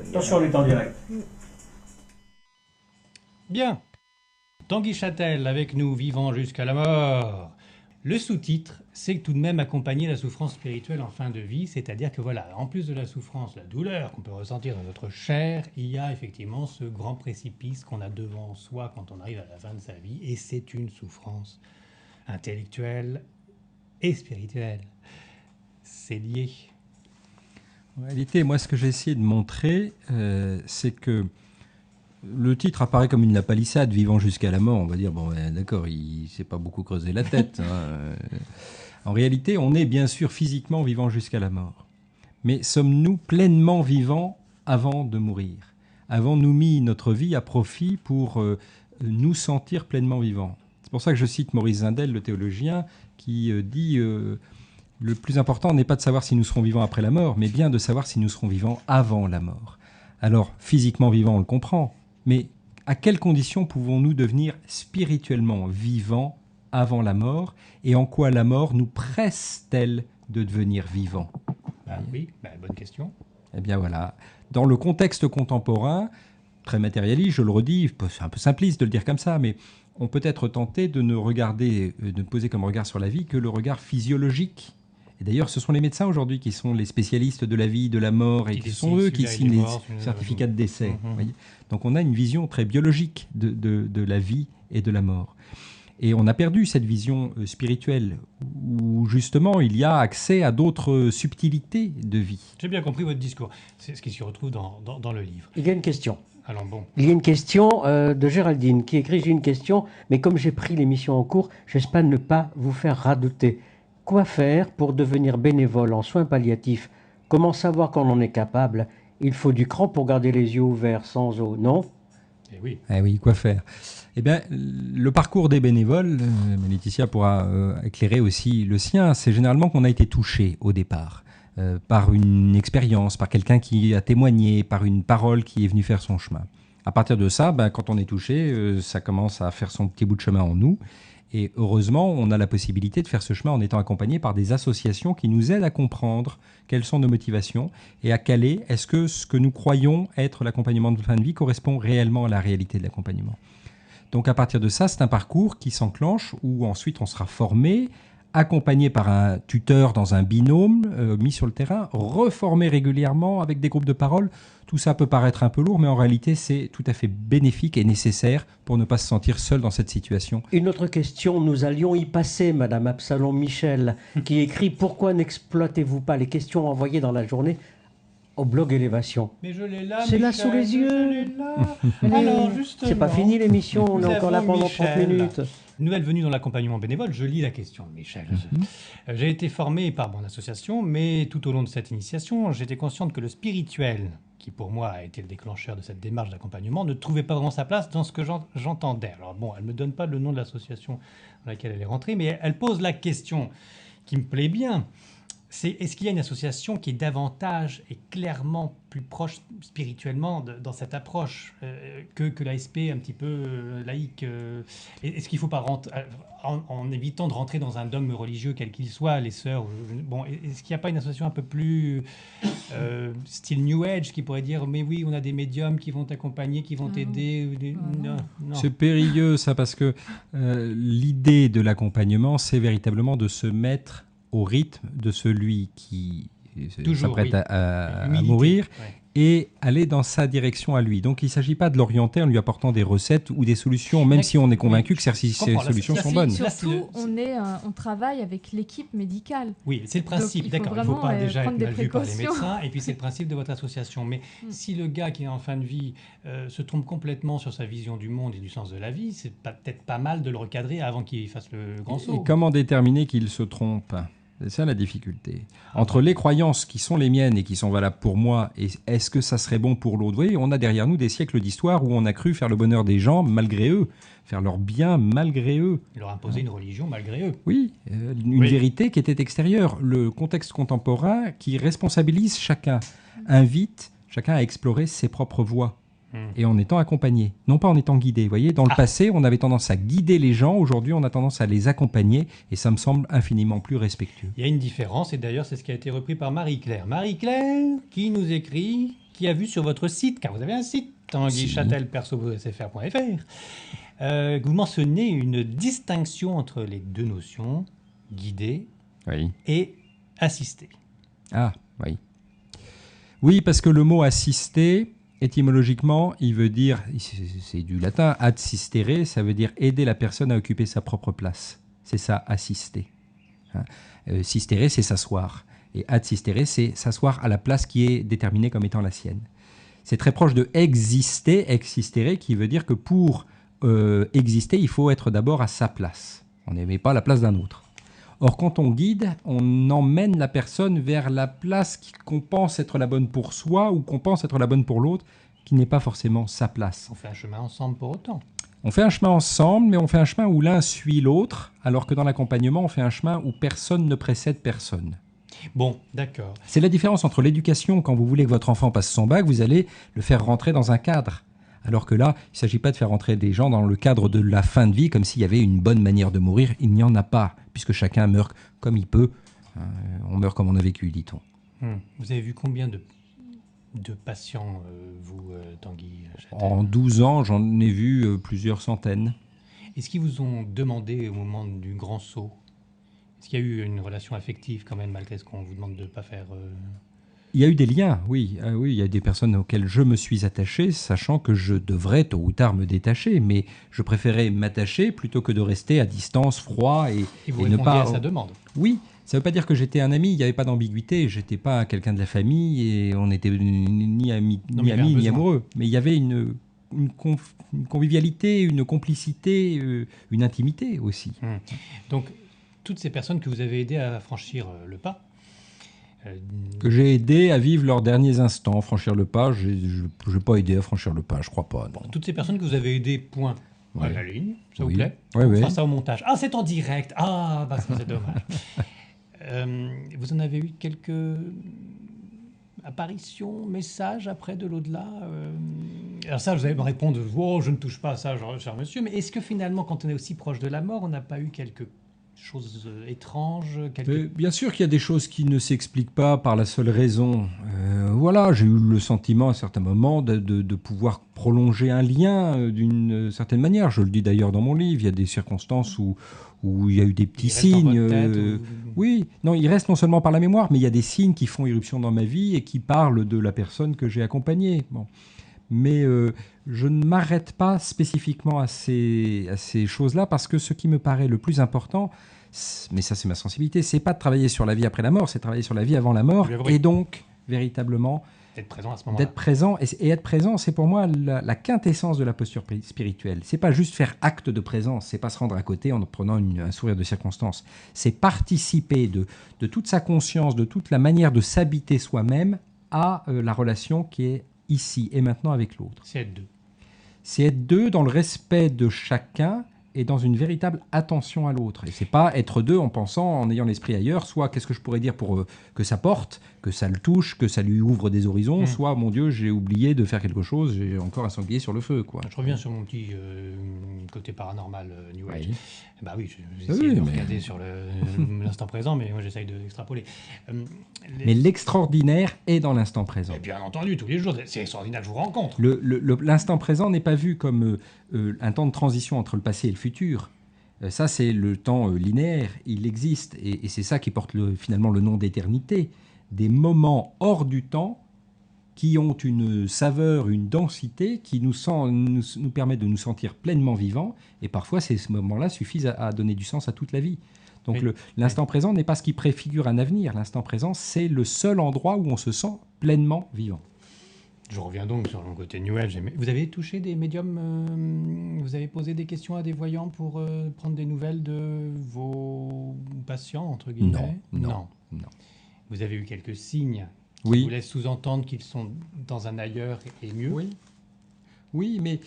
Attention, on est en direct. Bien. Tanguy Châtel avec nous, vivant jusqu'à la mort. Le sous-titre, c'est tout de même accompagner la souffrance spirituelle en fin de vie, c'est-à-dire que voilà, en plus de la souffrance, la douleur qu'on peut ressentir dans notre chair, il y a effectivement ce grand précipice qu'on a devant soi quand on arrive à la fin de sa vie, et c'est une souffrance intellectuelle et spirituelle. C'est lié. En réalité, moi, ce que j'ai essayé de montrer, c'est que le titre apparaît comme une lapalissade, vivant jusqu'à la mort. On va dire, bon, d'accord, il ne s'est pas beaucoup creusé la tête. En réalité, on est bien sûr physiquement vivant jusqu'à la mort. Mais sommes-nous pleinement vivants avant de mourir? Avons-nous mis notre vie à profit pour nous sentir pleinement vivants? C'est pour ça que je cite Maurice Zindel, le théologien, qui dit le plus important n'est pas de savoir si nous serons vivants après la mort, mais bien de savoir si nous serons vivants avant la mort. Alors, physiquement vivant, on le comprend, mais à quelles conditions pouvons-nous devenir spirituellement vivants avant la mort, et en quoi la mort nous presse-t-elle de devenir vivants? Oui, bonne question. Eh bien voilà, dans le contexte contemporain, très matérialiste, je le redis, c'est un peu simpliste de le dire comme ça, mais on peut être tenté de ne regarder, de ne poser comme regard sur la vie que le regard physiologique. Et d'ailleurs, ce sont les médecins aujourd'hui qui sont les spécialistes de la vie, de la mort, et qui sont eux qui signent les certificats de décès. Voyez. Donc on a une vision très biologique de la vie et de la mort. Et on a perdu cette vision spirituelle, où justement il y a accès à d'autres subtilités de vie. J'ai bien compris votre discours. C'est ce qui se retrouve dans le livre. Il y a une question. Alors bon. Il y a une question de Géraldine qui écrit « J'ai une question, mais comme j'ai pris l'émission en cours, j'espère ne pas vous faire radoter. Quoi faire pour devenir bénévole en soins palliatifs? Comment savoir qu'on en est capable? Il faut du cran pour garder les yeux ouverts sans eau, non ?» Eh oui, quoi faire? Eh bien, le parcours des bénévoles, Laetitia pourra éclairer aussi le sien, c'est généralement qu'on a été touché au départ par une expérience, par quelqu'un qui a témoigné, par une parole qui est venue faire son chemin. À partir de ça, quand on est touché, ça commence à faire son petit bout de chemin en nous. Et heureusement, on a la possibilité de faire ce chemin en étant accompagné par des associations qui nous aident à comprendre quelles sont nos motivations et à caler est-ce que ce que nous croyons être l'accompagnement de fin de vie correspond réellement à la réalité de l'accompagnement. Donc à partir de ça, c'est un parcours qui s'enclenche où ensuite on sera formé, accompagné par un tuteur dans un binôme, mis sur le terrain, reformé régulièrement avec des groupes de parole. Tout ça peut paraître un peu lourd, mais en réalité, c'est tout à fait bénéfique et nécessaire pour ne pas se sentir seul dans cette situation. Une autre question, nous allions y passer, Madame Absalom Michel, qui écrit « Pourquoi n'exploitez-vous pas les questions envoyées dans la journée au blog Élévation ?» Mais je l'ai là, c'est là sous les yeux. Alors, justement, c'est pas fini l'émission, on est encore là pendant 30 minutes. Nouvelle venue dans l'accompagnement bénévole, je lis la question de Michel. J'ai été formé par mon association, mais tout au long de cette initiation, j'étais consciente que le spirituel, qui pour moi a été le déclencheur de cette démarche d'accompagnement, ne trouvait pas vraiment sa place dans ce que j'entendais. Alors bon, elle ne me donne pas le nom de l'association dans laquelle elle est rentrée, mais elle pose la question qui me plaît bien. C'est est-ce qu'il y a une association qui est davantage et clairement plus proche spirituellement dans cette approche que l'ASP un petit peu laïque Est-ce qu'il ne faut pas rentrer, en évitant de rentrer dans un dogme religieux quel qu'il soit, les sœurs, bon, est-ce qu'il n'y a pas une association un peu plus style New Age qui pourrait dire mais oui, on a des médiums qui vont t'accompagner, qui vont t'aider non. C'est périlleux ça parce que l'idée de l'accompagnement c'est véritablement de se mettre au rythme de celui qui s'apprête à mourir et aller dans sa direction à lui. Donc il ne s'agit pas de l'orienter en lui apportant des recettes ou des solutions, même si on est convaincu que ces solutions sont bonnes. Surtout, on travaille avec l'équipe médicale. Oui, c'est le principe, d'accord. Il ne faut pas déjà être mal vu par les médecins, et puis c'est le principe de votre association. Mais si le gars qui est en fin de vie se trompe complètement sur sa vision du monde et du sens de la vie, c'est peut-être pas mal de le recadrer avant qu'il fasse le grand saut. Et comment déterminer qu'il se trompe ? C'est ça la difficulté. Entre les croyances qui sont les miennes et qui sont valables pour moi, et est-ce que ça serait bon pour l'autre ? Oui, on a derrière nous des siècles d'histoire où on a cru faire le bonheur des gens malgré eux, faire leur bien malgré eux. Leur imposer une religion malgré eux. Oui, une vérité qui était extérieure. Le contexte contemporain qui responsabilise chacun, invite chacun à explorer ses propres voies. Et en étant accompagné, non pas en étant guidé. Vous voyez, dans le passé, on avait tendance à guider les gens. Aujourd'hui, on a tendance à les accompagner. Et ça me semble infiniment plus respectueux. Il y a une différence, et d'ailleurs, c'est ce qui a été repris par Marie-Claire. Marie-Claire, qui nous écrit, qui a vu sur votre site, car vous avez un site, tanguychatelpersobsfr.fr, que vous mentionnez une distinction entre les deux notions, guider Oui. et assister. Ah, oui. Oui, parce que le mot assister, étymologiquement, il veut dire, c'est du latin, adsistere, ça veut dire aider la personne à occuper sa propre place. C'est ça, assister. Hein. Sistere, c'est s'asseoir. Et adsistere, c'est s'asseoir à la place qui est déterminée comme étant la sienne. C'est très proche de exister, existere, qui veut dire que pour exister, il faut être d'abord à sa place. On n'aimait pas la place d'un autre. Or, quand on guide, on emmène la personne vers la place qu'on pense être la bonne pour soi ou qu'on pense être la bonne pour l'autre, qui n'est pas forcément sa place. On fait un chemin ensemble pour autant. On fait un chemin ensemble, mais on fait un chemin où l'un suit l'autre, alors que dans l'accompagnement, on fait un chemin où personne ne précède personne. Bon, d'accord. C'est la différence entre l'éducation, quand vous voulez que votre enfant passe son bac, vous allez le faire rentrer dans un cadre. Alors que là, il ne s'agit pas de faire rentrer des gens dans le cadre de la fin de vie, comme s'il y avait une bonne manière de mourir. Il n'y en a pas, puisque chacun meurt comme il peut. On meurt comme on a vécu, dit-on. Vous avez vu combien de patients, vous, Tanguy Châtel ? En 12 ans, j'en ai vu plusieurs centaines. Est-ce qu'ils vous ont demandé au moment du grand saut, est-ce qu'il y a eu une relation affective quand même, malgré ce qu'on vous demande de ne pas faire Il y a eu des liens, oui. Oui, il y a des personnes auxquelles je me suis attaché, sachant que je devrais tôt ou tard me détacher, mais je préférais m'attacher plutôt que de rester à distance, froid et vous ne répondiez pas... à sa demande. Oui, ça ne veut pas dire que j'étais un ami, il n'y avait pas d'ambiguïté, j'étais pas quelqu'un de la famille et on n'était ni amis, ni amoureux. Mais il y avait une convivialité, une complicité, une intimité aussi. Donc, toutes ces personnes que vous avez aidées à franchir le pas, que j'ai aidé à vivre leurs derniers instants, franchir le pas, je n'ai pas aidé à franchir le pas, je crois pas. Non. Toutes ces personnes que vous avez aidées, point. Ouais. À la ligne, ça Oui. vous plaît? Ouais, On ouais. fera ça au montage. Ah, c'est en direct. Ah, bah ça, c'est dommage. Vous en avez eu quelques apparitions, messages après de l'au-delà Alors ça, vous allez me répondre, oh, je ne touche pas à ça, cher monsieur, mais est-ce que finalement, quand on est aussi proche de la mort, on n'a pas eu quelque choses étranges Bien sûr qu'il y a des choses qui ne s'expliquent pas par la seule raison. Voilà, j'ai eu le sentiment à certains moments de pouvoir prolonger un lien d'une certaine manière. Je le dis d'ailleurs dans mon livre, il y a des circonstances où il y a eu des petits signes. Oui, non, il reste non seulement par la mémoire, mais il y a des signes qui font irruption dans ma vie et qui parlent de la personne que j'ai accompagnée. Bon. Mais je ne m'arrête pas spécifiquement à ces choses-là parce que ce qui me paraît le plus important, mais ça c'est ma sensibilité, c'est pas de travailler sur la vie après la mort, c'est de travailler sur la vie avant la mort et donc véritablement d'être présent à ce moment-là. D'être présent et être présent, c'est pour moi la quintessence de la posture spirituelle. C'est pas juste faire acte de présence, c'est pas se rendre à côté en prenant un sourire de circonstance. C'est participer de toute sa conscience, de toute la manière de s'habiter soi-même à la relation qui est ici et maintenant avec l'autre. C'est être deux. C'est être deux dans le respect de chacun et dans une véritable attention à l'autre. Et c'est pas être deux en pensant, en ayant l'esprit ailleurs, soit qu'est-ce que je pourrais dire pour que ça porte, que ça le touche, que ça lui ouvre des horizons, soit mon Dieu, j'ai oublié de faire quelque chose, j'ai encore un sanglier sur le feu, quoi. Je reviens sur mon petit côté paranormal New Age. Oui. Bah oui, j'essaie de regarder sur l'instant présent, mais moi j'essaye d'extrapoler. Mais l'extraordinaire est dans l'instant présent. Et bien entendu, tous les jours, c'est extraordinaire que je vous rencontre. L'instant présent n'est pas vu comme un temps de transition entre le passé et le futur. Ça, c'est le temps linéaire. Il existe. Et c'est ça qui porte finalement le nom d'éternité. Des moments hors du temps qui ont une saveur, une densité qui nous permet de nous sentir pleinement vivants. Et parfois, ces moments-là suffisent à donner du sens à toute la vie. Donc l'instant présent n'est pas ce qui préfigure un avenir. L'instant présent, c'est le seul endroit où on se sent pleinement vivant. Je reviens donc sur mon côté New Age. Vous avez touché des médiums, vous avez posé des questions à des voyants pour prendre des nouvelles de vos patients, entre guillemets? Non. Vous avez eu quelques signes qui oui. vous laissent sous-entendre qu'ils sont dans un ailleurs et mieux? Oui, mais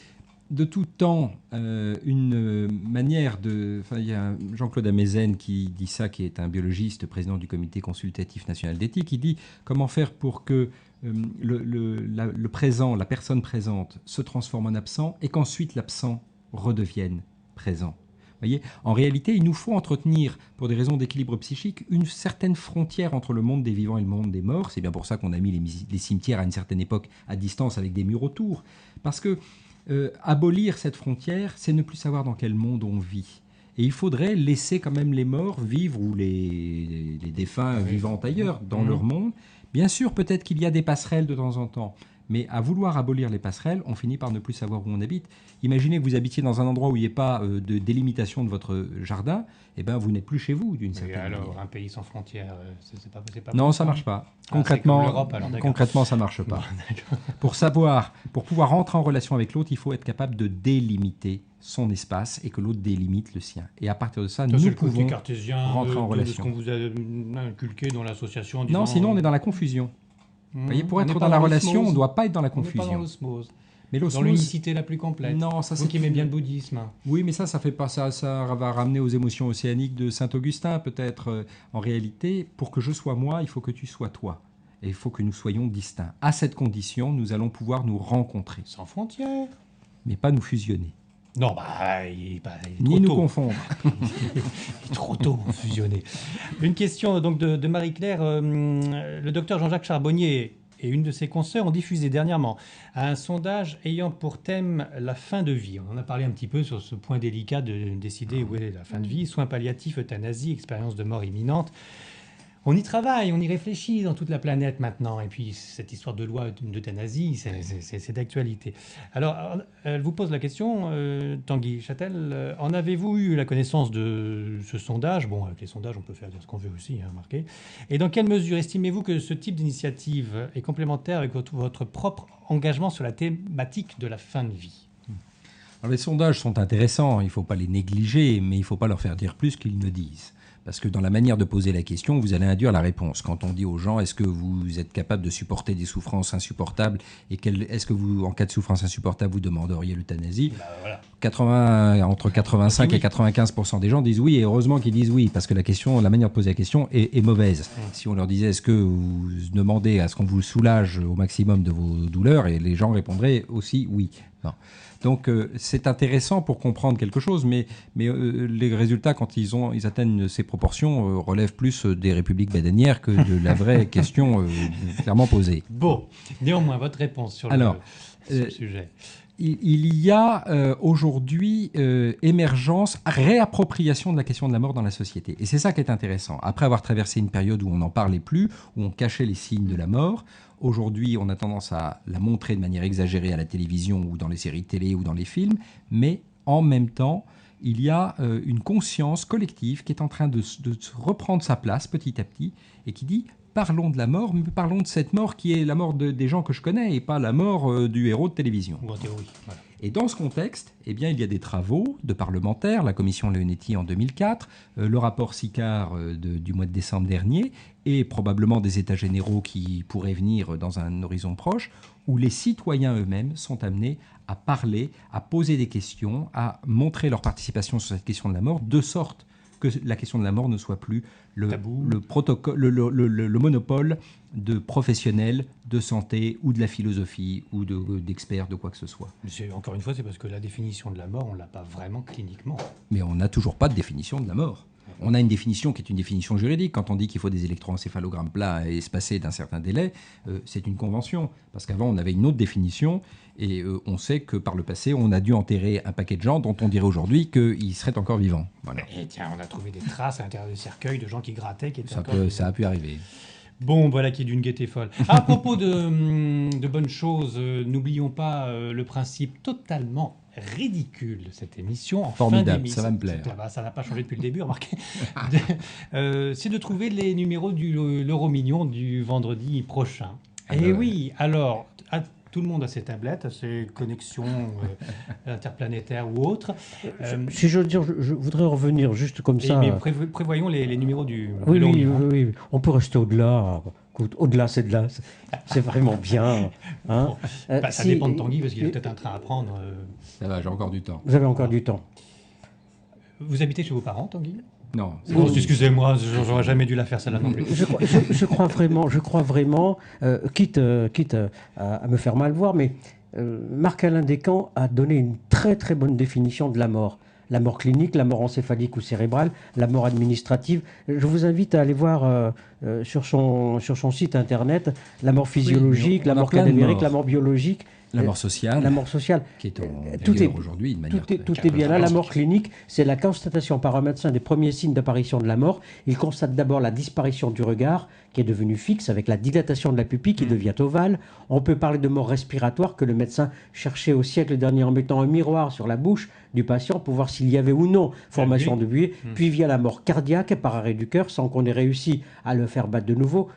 de tout temps, une manière de... il y a Jean-Claude Amezen qui dit ça, qui est un biologiste, président du Comité consultatif national d'éthique. Il dit comment faire pour que le présent, la personne présente, se transforme en absent et qu'ensuite l'absent redevienne présent. Voyez, en réalité, il nous faut entretenir, pour des raisons d'équilibre psychique, une certaine frontière entre le monde des vivants et le monde des morts. C'est bien pour ça qu'on a mis les cimetières à une certaine époque à distance avec des murs autour. Parce que abolir cette frontière, c'est ne plus savoir dans quel monde on vit. Et il faudrait laisser quand même les morts vivre, ou les défunts vivant ailleurs, dans leur monde. Bien sûr, peut-être qu'il y a des passerelles de temps en temps. Mais à vouloir abolir les passerelles, on finit par ne plus savoir où on habite. Imaginez que vous habitiez dans un endroit où il n'y ait pas de délimitation de votre jardin, eh ben vous n'êtes plus chez vous d'une certaine manière. Alors, un pays sans frontières, c'est pas non, ça ne marche pas. Concrètement, ça ne marche pas. Pour pouvoir rentrer en relation avec l'autre, il faut être capable de délimiter son espace et que l'autre délimite le sien. Et à partir de ça, nous pouvons rentrer en relation. C'est ce qu'on vous a inculqué dans l'association. Non, sinon on est dans la confusion. Vous voyez, pour être dans la relation, on ne doit pas être dans la confusion. On n'est pas dans l'osmose. Mais dans l'unicité la plus complète. Non, ça, vous qui aimez bien le bouddhisme. Oui, mais ça fait pas ça va ramener aux émotions océaniques de Saint Augustin, peut-être. En réalité, pour que je sois moi, il faut que tu sois toi. Et il faut que nous soyons distincts. À cette condition, nous allons pouvoir nous rencontrer. Sans frontières. Mais pas nous fusionner. Non, il est ni nous confondre. Il est trop tôt fusionner. Une question donc de Marie-Claire. Le docteur Jean-Jacques Charbonnier et une de ses consoeurs ont diffusé dernièrement un sondage ayant pour thème la fin de vie. On en a parlé un petit peu sur ce point délicat de décider où est la fin de vie. Soins palliatifs, euthanasie, expérience de mort imminente. On y travaille, on y réfléchit dans toute la planète maintenant. Et puis, cette histoire de loi d'euthanasie, c'est d'actualité. Alors, elle vous pose la question, Tanguy Châtel, en avez-vous eu la connaissance de ce sondage? Bon, avec les sondages, on peut faire dire ce qu'on veut aussi, hein, marqué. Et dans quelle mesure estimez-vous que ce type d'initiative est complémentaire avec votre propre engagement sur la thématique de la fin de vie? Alors, les sondages sont intéressants, il ne faut pas les négliger, mais il ne faut pas leur faire dire plus qu'ils ne disent. Parce que dans la manière de poser la question, vous allez induire la réponse. Quand on dit aux gens, est-ce que vous êtes capable de supporter des souffrances insupportables et est-ce que vous, en cas de souffrance insupportable, vous demanderiez l'euthanasie? Entre 85 et 95% des gens disent oui, et heureusement qu'ils disent oui, parce que la manière de poser la question est mauvaise. Si on leur disait, est-ce que vous demandez à ce qu'on vous soulage au maximum de vos douleurs, et les gens répondraient aussi oui. Non. Donc c'est intéressant pour comprendre quelque chose, mais les résultats, quand ils atteignent ces proportions, relèvent plus des républiques bananières que de la vraie question clairement posée. Bon, néanmoins, votre réponse sur le sujet. Il y a aujourd'hui émergence, réappropriation de la question de la mort dans la société. Et c'est ça qui est intéressant. Après avoir traversé une période où on n'en parlait plus, où on cachait les signes de la mort, aujourd'hui on a tendance à la montrer de manière exagérée à la télévision ou dans les séries télé ou dans les films, mais en même temps, il y a une conscience collective qui est en train de reprendre sa place petit à petit et qui dit parlons de la mort, mais parlons de cette mort qui est la mort des gens que je connais et pas la mort du héros de télévision. Ou en théorie, voilà. Et dans ce contexte, eh bien, il y a des travaux de parlementaires, la commission Leonetti en 2004, le rapport Sicard du mois de décembre dernier, et probablement des états généraux qui pourraient venir dans un horizon proche, où les citoyens eux-mêmes sont amenés à parler, à poser des questions, à montrer leur participation sur cette question de la mort, de sorte que la question de la mort ne soit plus le monopole de professionnels de santé ou de la philosophie ou d'experts de quoi que ce soit. Encore une fois, c'est parce que la définition de la mort, on ne l'a pas vraiment cliniquement. Mais on n'a toujours pas de définition de la mort. On a une définition qui est une définition juridique. Quand on dit qu'il faut des électroencéphalogrammes plats et espacés d'un certain délai, c'est une convention. Parce qu'avant, on avait une autre définition et on sait que par le passé, on a dû enterrer un paquet de gens dont on dirait aujourd'hui qu'ils seraient encore vivants. Voilà. Et tiens, on a trouvé des traces à l'intérieur du cercueil de gens qui grattaient, qui étaient ça a pu arriver. Bon, voilà qui est d'une gaieté folle. À propos de bonnes choses, n'oublions pas le principe totalement ridicule de cette émission. Formidable, ça va me plaire. Ça n'a pas changé depuis le début, remarquez. C'est de trouver les numéros de l'Euro Million du vendredi prochain. Et oui, alors, tout le monde a ses tablettes, ses connexions interplanétaires ou autres. Si je veux dire, je voudrais revenir juste comme ça. Mais prévoyons les numéros du oui, on peut rester au-delà. Au-delà, c'est de là. C'est vraiment bien. Hein. Bon, ça dépend de Tanguy, parce qu'il a peut-être un train à prendre. Ça va, j'ai encore du temps. Vous avez encore du temps. Vous habitez chez vos parents, Tanguy ? Non. Excusez-moi, j'aurais jamais dû la faire celle-là non plus. Je crois vraiment, quitte à me faire mal voir, mais Marc-Alain Descamps a donné une très très bonne définition de la mort. la mort clinique, la mort encéphalique ou cérébrale, la mort administrative. Je vous invite à aller voir sur son site internet la mort physiologique, on la a mort plein de cadavérique, morts. la mort biologique. La mort sociale, La mort sociale. qui est en Tout vigueur est- aujourd'hui de manière Tout est bien là. La mort clinique, c'est la constatation par un médecin des premiers signes d'apparition de la mort. Il constate d'abord la disparition du regard, qui est devenu fixe, avec la dilatation de la pupille qui devient ovale. On peut parler de mort respiratoire, que le médecin cherchait au siècle dernier en mettant un miroir sur la bouche du patient pour voir s'il y avait ou non formation de buée. Puis via la mort cardiaque par arrêt du cœur, sans qu'on ait réussi à le faire battre de nouveau.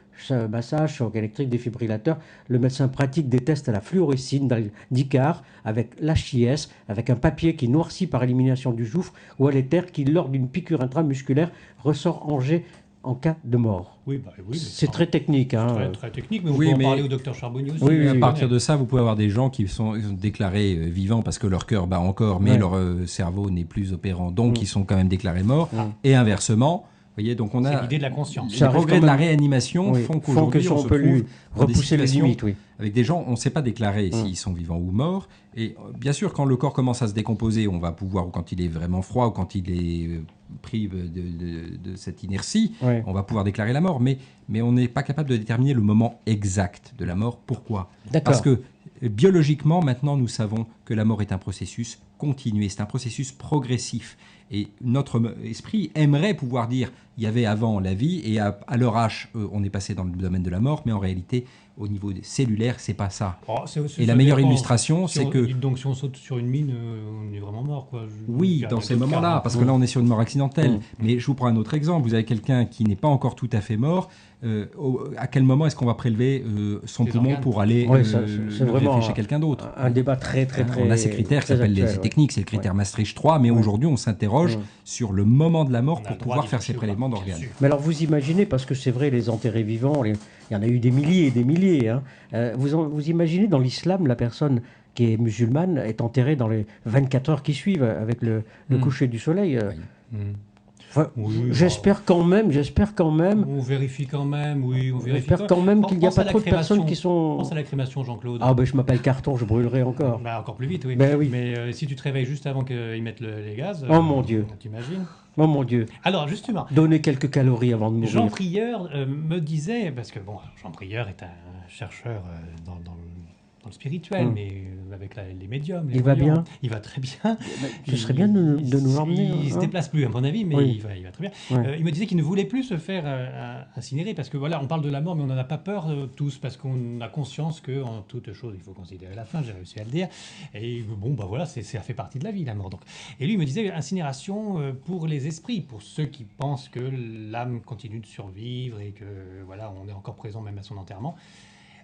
Massage, choc électrique, défibrillateur. Le médecin pratique des tests à la fluorescine d'Icare avec l'HIS, avec un papier qui noircit par élimination du gouffre ou à l'éther qui, lors d'une piqûre intramusculaire, ressort en jet en cas de mort. Oui, mais C'est très technique. Hein. très, très technique, mais on Oui, peut en mais- parler au docteur Charbonnier aussi. Oui, Et à oui, partir de ça, vous pouvez avoir des gens qui sont déclarés vivants parce que leur cœur bat encore, mais Ouais. leur cerveau n'est plus opérant, donc ils sont quand même déclarés morts. Mm. Et inversement, vous voyez, donc on C'est a l'idée de la conscience. les Ça arrive progrès quand de la même. réanimation Oui, font que qu'aujourd'hui si on on se peut lui trouve dans des repousser les situations limites, oui. avec des gens, on ne sait pas déclarer s'ils sont vivants ou morts. Et bien sûr, quand le corps commence à se décomposer, on va pouvoir, ou quand il est vraiment froid, ou quand il est pris de cette inertie, Ouais. on va pouvoir déclarer la mort. Mais on n'est pas capable de déterminer le moment exact de la mort. Pourquoi ? D'accord. Parce que biologiquement, maintenant, nous savons que la mort est un processus continué, c'est un processus progressif. Et notre esprit aimerait pouvoir dire il y avait avant la vie et à leur H, on est passé dans le domaine de la mort, mais en réalité, au niveau cellulaire, c'est pas ça. Oh, Et la meilleure illustration, c'est que... Donc, si on saute sur une mine, on est vraiment mort, quoi. Oui, dans ces moments-là, parce que là, on est sur une mort accidentelle. Mais je vous prends un autre exemple. Vous avez quelqu'un qui n'est pas encore tout à fait mort. À quel moment est-ce qu'on va prélever son Les poumon organes. pour aller Ouais, c'est le vraiment greffer chez quelqu'un d'autre? un débat très, très, très. On a ces critères qui très s'appellent les actuel, ouais. techniques, c'est le critère Maastricht 3, mais aujourd'hui on s'interroge Ouais. sur le moment de la mort On a pour le droit pouvoir d'y faire ces toucher, prélèvements bien d'organes. sûr. Mais alors vous imaginez, parce que c'est vrai, les enterrés vivants, il y en a eu des milliers et des milliers. Hein. Vous imaginez dans l'islam, la personne qui est musulmane est enterrée dans les 24 heures qui suivent avec le coucher du soleil. Oui. Enfin, Oui, j'espère quand même. On vérifie quand même, oui, on vérifie J'espère quand même qu'il n'y a Pense à pas la trop de personnes crémation. qui sont. Pense à la crémation, Jean-Claude. Ah ben je m'appelle Carton, je brûlerai encore. Bah, encore plus vite, oui. Ben oui. Mais si tu te réveilles juste avant qu'ils mettent les gaz, Oh, mon Dieu. T'imagines? Oh mon Dieu, Alors, justement, donner quelques calories avant de Jean mourir. Prieur me disait, parce que bon, Jean Prieur est un chercheur dans le spirituel, mais avec les médiums. Les Il va voyants. bien. Il va très bien. Ce serait bien de nous l'emmener. Il se hein. déplace plus, à mon avis, mais Oui. il va très bien. Ouais. Il me disait qu'il ne voulait plus se faire incinérer, parce que voilà, on parle de la mort, mais on n'en a pas peur tous, parce qu'on a conscience qu'en toute chose, il faut considérer la fin, j'ai réussi à le dire. Et bon, bah voilà, ça fait partie de la vie, la mort. Donc. Et lui, il me disait incinération pour les esprits, pour ceux qui pensent que l'âme continue de survivre et que voilà, on est encore présent même à son enterrement.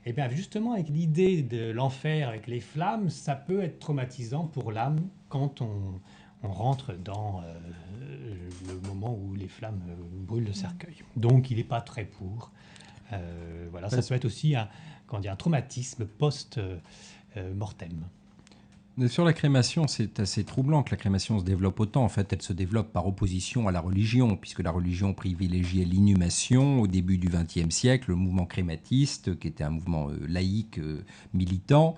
Et bien justement, avec l'idée de l'enfer, avec les flammes, ça peut être traumatisant pour l'âme quand on rentre dans le moment où les flammes brûlent le cercueil. Donc il n'est pas très pour. Voilà, ça peut être aussi un traumatisme post-mortem. Sur la crémation, c'est assez troublant que la crémation se développe autant. En fait, elle se développe par opposition à la religion, puisque la religion privilégiait l'inhumation au début du XXe siècle. Le mouvement crématiste, qui était un mouvement laïque, militant,